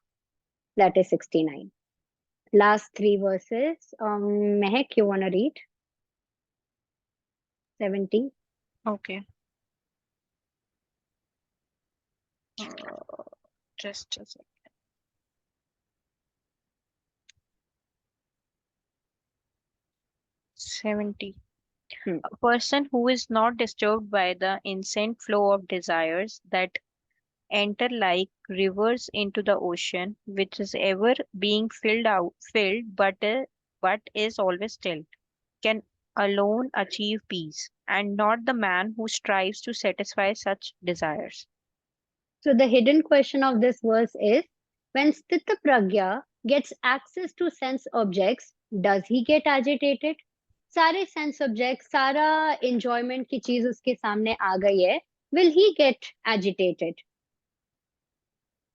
That is 69. Last three verses. Mehak, you want to read? 70. Okay. Just a second. A person who is not disturbed by the incessant flow of desires that enter like rivers into the ocean, which is ever being filled, but is always still, can alone achieve peace, and not the man who strives to satisfy such desires. So the hidden question of this verse is, when Sthita Pragya gets access to sense objects, does he get agitated? सारे sense objects, सारा enjoyment की चीज उसके सामने आ गई है, will he get agitated?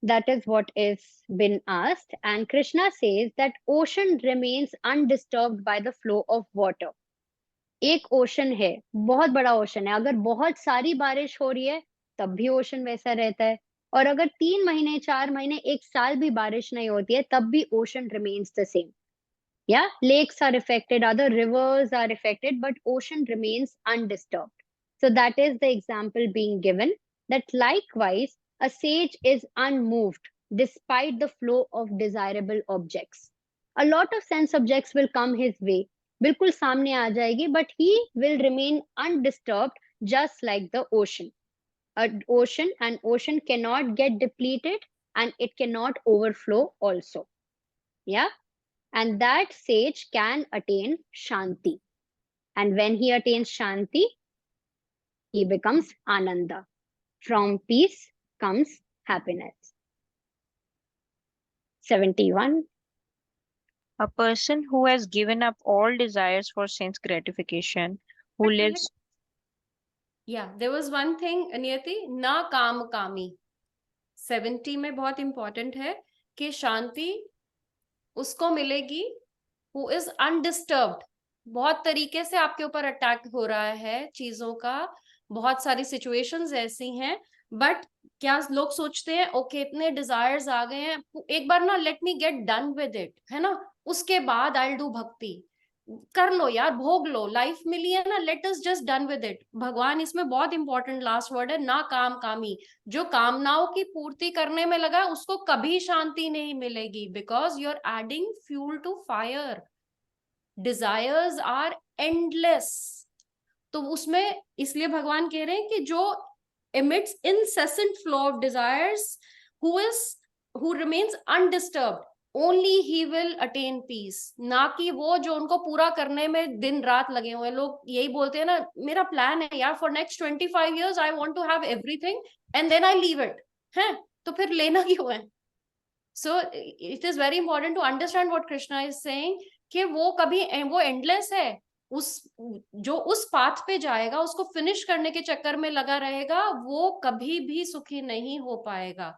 That is what is been asked, and Krishna says that ocean remains undisturbed by the flow of water. एक ocean है, बहुत बड़ा ओशन है, अगर बहुत सारी बारिश हो रही है तब भी ओशन वैसा रहता है, और अगर 3 महीने 4 महीने 1 साल भी बारिश नहीं होती है तब भी ocean remains the same. Yeah, lakes are affected, other rivers are affected, but ocean remains undisturbed. So that is the example being given, that likewise a sage is unmoved despite the flow of desirable objects. A lot of sense objects will come his way, बिल्कुल सामने आ जाएगी, but he will remain undisturbed just like the ocean. An ocean cannot get depleted and it cannot overflow also. Yeah. And that sage can attain Shanti. And when he attains Shanti, he becomes Ananda. From peace comes happiness. 71. A person who has given up all desires for sense gratification, who lives. Yeah, there was one thing, Niyati, na काम कामी. 70 में बहुत important है कि शांति उसको मिलेगी who is undisturbed बहुत तरीके से आपके ऊपर अटैक हो रहा है चीजों का, बहुत सारी सिचुएशंस ऐसी हैं, बट क्या लोग सोचते हैं ओके इतने डिजायर्स आ गए हैं, एक बार ना let me get done with it, है ना, उसके बाद आई डू भक्ति। कर लो यार, भोग लो, लाइफ मिली है ना, let us just done with it. भगवान इसमें बहुत इंपॉर्टेंट लास्ट वर्ड है, ना काम कामी। जो कामनाओं की पूर्ति करने में लगा उसको कभी शांति नहीं मिलेगी, because you are adding fuel to fire. Desires are endless. तो उसमें इसलिए भगवान कह रहे हैं कि जो emits incessant flow of desires, who remains undisturbed, only he will attain peace। ना कि वो जो उनको पूरा करने में दिन रात लगे हुए हैं। लोग यही बोलते हैं ना, मेरा प्लान है यार for next 25 years I want to have everything and then I leave it, है तो फिर लेना क्यों है? So it is very important to understand what Krishna is saying, कि वो कभी वो एंडलेस है। उस जो उस पाथ पे जाएगा, उसको फिनिश करने के चक्कर में लगा रहेगा, वो कभी भी सुखी नहीं हो पाएगा।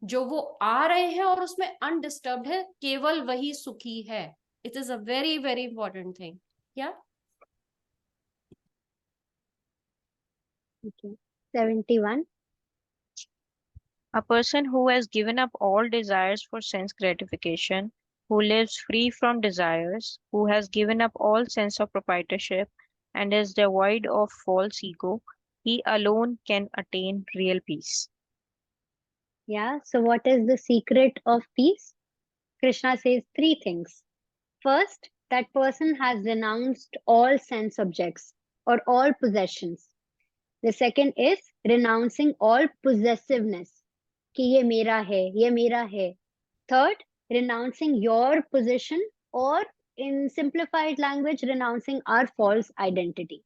जो वो आ रहे हैं और उसमें अनडिस्टर्ब्ड है, केवल वही सुखी है। It is a very very important thing. या 71. A person who has given up all desires for sense gratification, who lives free from desires, who has given up all sense of proprietorship, and is devoid of false ego, he alone can attain real peace. Yeah, so what is the secret of peace? Krishna says three things. First, that person has renounced all sense objects or all possessions. The second is renouncing all possessiveness, कि ये मेरा है, ये मेरा है. Third, renouncing your position, or in simplified language, renouncing our false identity.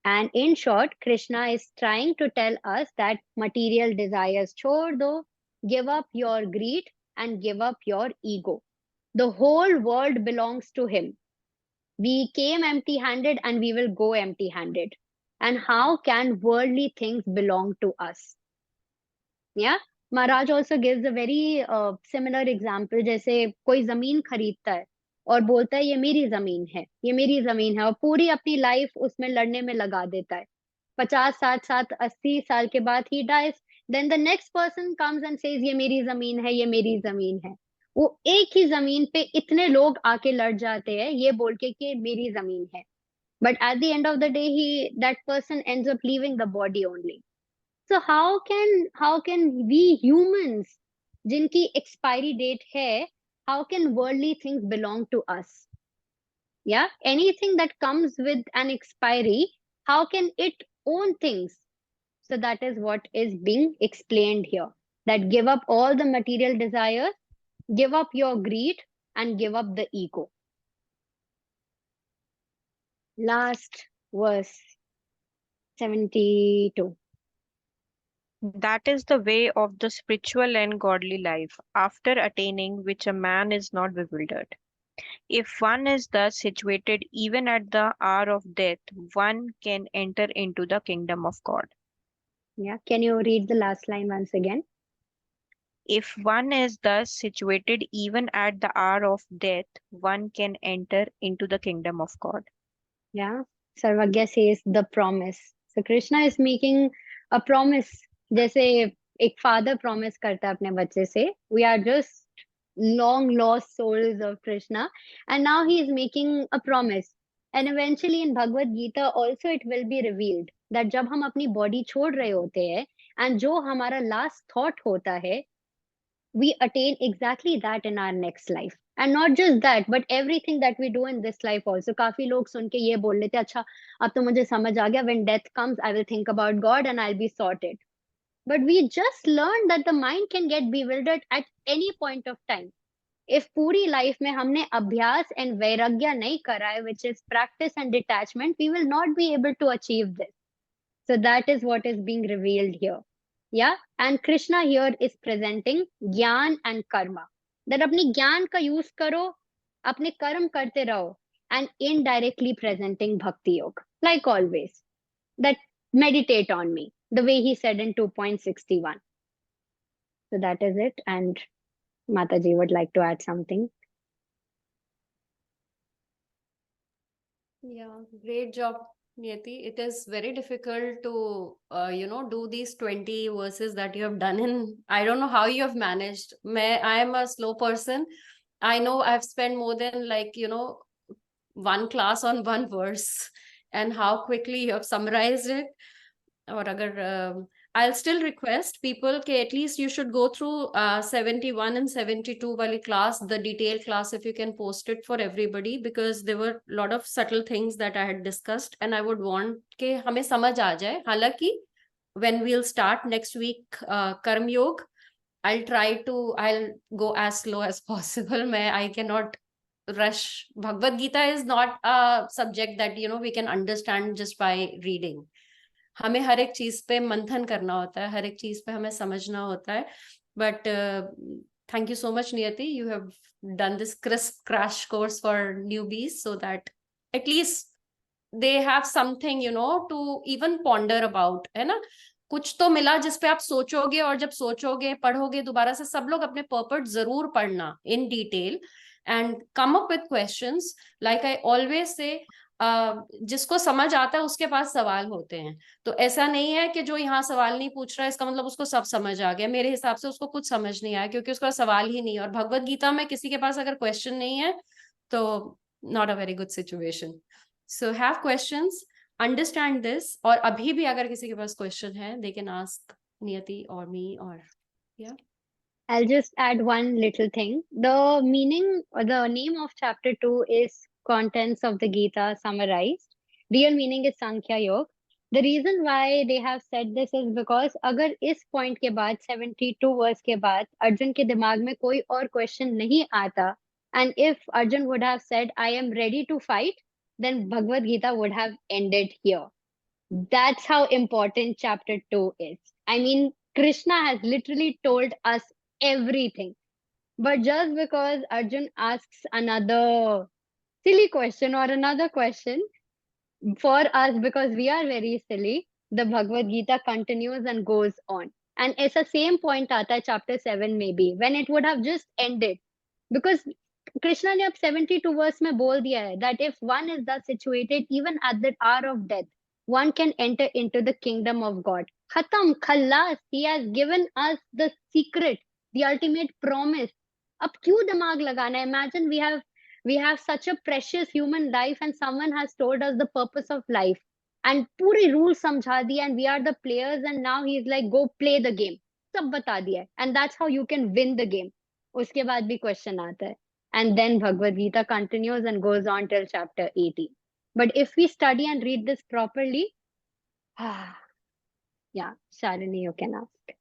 And in short, Krishna is trying to tell us that material desires chhod do, give up your greed and give up your ego. The whole world belongs to him. We came empty-handed and we will go empty-handed. And how can worldly things belong to us? Yeah, Maharaj also gives a very similar example. जैसे कोई जमीन खरीदता है और बोलता है ये मेरी जमीन है, ये मेरी जमीन है, और पूरी अपनी लाइफ उसमें लड़ने में लगा देता है। 50, 60, 80 साल के बाद he dies, then the next person comes and says ये मेरी जमीन है, ये मेरी जमीन है। वो एक ही जमीन पे इतने लोग आके लड़ जाते हैं ये बोल के कि मेरी जमीन है, but at the end of the day that person ends up leaving the body only. So how can we humans, जिनकी expiry date है, how can worldly things belong to us? Yeah, anything that comes with an expiry, how can it own things? So that is what is being explained here. That give up all the material desires, give up your greed, and give up the ego. Last verse, 72. That is the way of the spiritual and godly life, after attaining which a man is not bewildered. If one is thus situated even at the hour of death, one can enter into the kingdom of God. Yeah, can you read the last line once again? If one is thus situated even at the hour of death, one can enter into the kingdom of God. Yeah, Sarvagya says the promise. So Krishna is making a promise. जैसे एक father promise करता है अपने बच्चे से. We are just long lost souls of Krishna, and now he is making a promise. And eventually in Bhagavad Gita also it will be revealed that जब हम अपनी body छोड़ रहे होते हैं and जो हमारा last thought होता है, we attain exactly that in our next life. And not just that, but everything that we do in this life also. काफी लोग सुन के ये बोल लेते अच्छा अब तो मुझे समझ आ गया, when death comes I will think about God and I'll be sorted. But we just learned that the mind can get bewildered at any point of time. If पूरी life में हमने अभ्यास and वैराग्य नहीं करा है, which is practice and detachment, we will not be able to achieve this. So that is what is being revealed here. Yeah, and Krishna here is presenting ज्ञान and karma. That अपनी ज्ञान का use करो, अपने कर्म करते रहो, and indirectly presenting bhakti yoga, like always. That meditate on me, the way he said in 2.61. So that is it, and Mataji would like to add something. Yeah, great job, Niyati. It is very difficult to, do these 20 verses that you have done in. I don't know how you have managed. I am a slow person. I know I've spent more than one class on one verse, and how quickly you have summarized it. और अगर I'll still request people कि at least you should go through 71 and 72 वाली class, the detailed class, if you can post it for everybody, because there were a lot of subtle things that I had discussed and I would want कि हमें समझ आ जाए. हालांकि when we'll start next week कर्म योग, I'll go as slow as possible. I cannot rush. Bhagavad Gita is not a subject that we can understand just by reading. हमें हर एक चीज पे मंथन करना होता है, हर एक चीज पे हमें समझना होता है. But thank you so much, Niyati. You have done this crisp crash course for newbies so that at least they have something to even ponder about, है ना. कुछ तो मिला जिस पे आप सोचोगे, और जब सोचोगे पढ़ोगे दोबारा से, सब लोग अपने पर्पट जरूर पढ़ना in detail and come up with questions. Like I always say, जिसको समझ आता है उसके पास सवाल होते हैं. तो ऐसा नहीं है कि जो यहाँ सवाल नहीं पूछ रहा है इसका मतलब उसको सब समझ आ गया. मेरे हिसाब से उसको कुछ समझ नहीं आया क्योंकि उसका सवाल ही नहीं है. और भगवत गीता में किसी के पास अगर क्वेश्चन नहीं है तो not a very good situation. So have questions, understand this. और अभी भी अगर किसी के पास क्वेश्चन है दे कैन आस्क नियति और मी. और या I'll just add one little thing. The meaning or the name of chapter 2 is Contents of the Gita Summarized. Real meaning is Sankhya Yoga. The reason why they have said this is because अगर इस point के बाद 72 verse के बाद अर्जुन के दिमाग में कोई और question नहीं आता, and if Arjun would have said I am ready to fight, then Bhagavad Gita would have ended here. That's how important chapter 2 is. I mean, Krishna has literally told us everything. But just because Arjun asks another silly question or another question for us, because we are very silly, the Bhagavad Gita continues and goes on. And it's the same point aata hai chapter 7 maybe, when it would have just ended. Because Krishna ने अब 72 verse में बोल दिया है that if one is thus situated even at the hour of death, one can enter into the kingdom of God. Khatam, khalas, he has given us the secret, the ultimate promise. अब क्यों दिमाग लगाना? Imagine we have such a precious human life and someone has told us the purpose of life and पूरी rules समझा दिया and we are the players and now he's like go play the game. सब बता दिया है and that's how you can win the game. उसके बाद भी question आता है. And then Bhagavad Gita continues and goes on till chapter 80. But if we study and read this properly, yeah, Shalini, you can ask.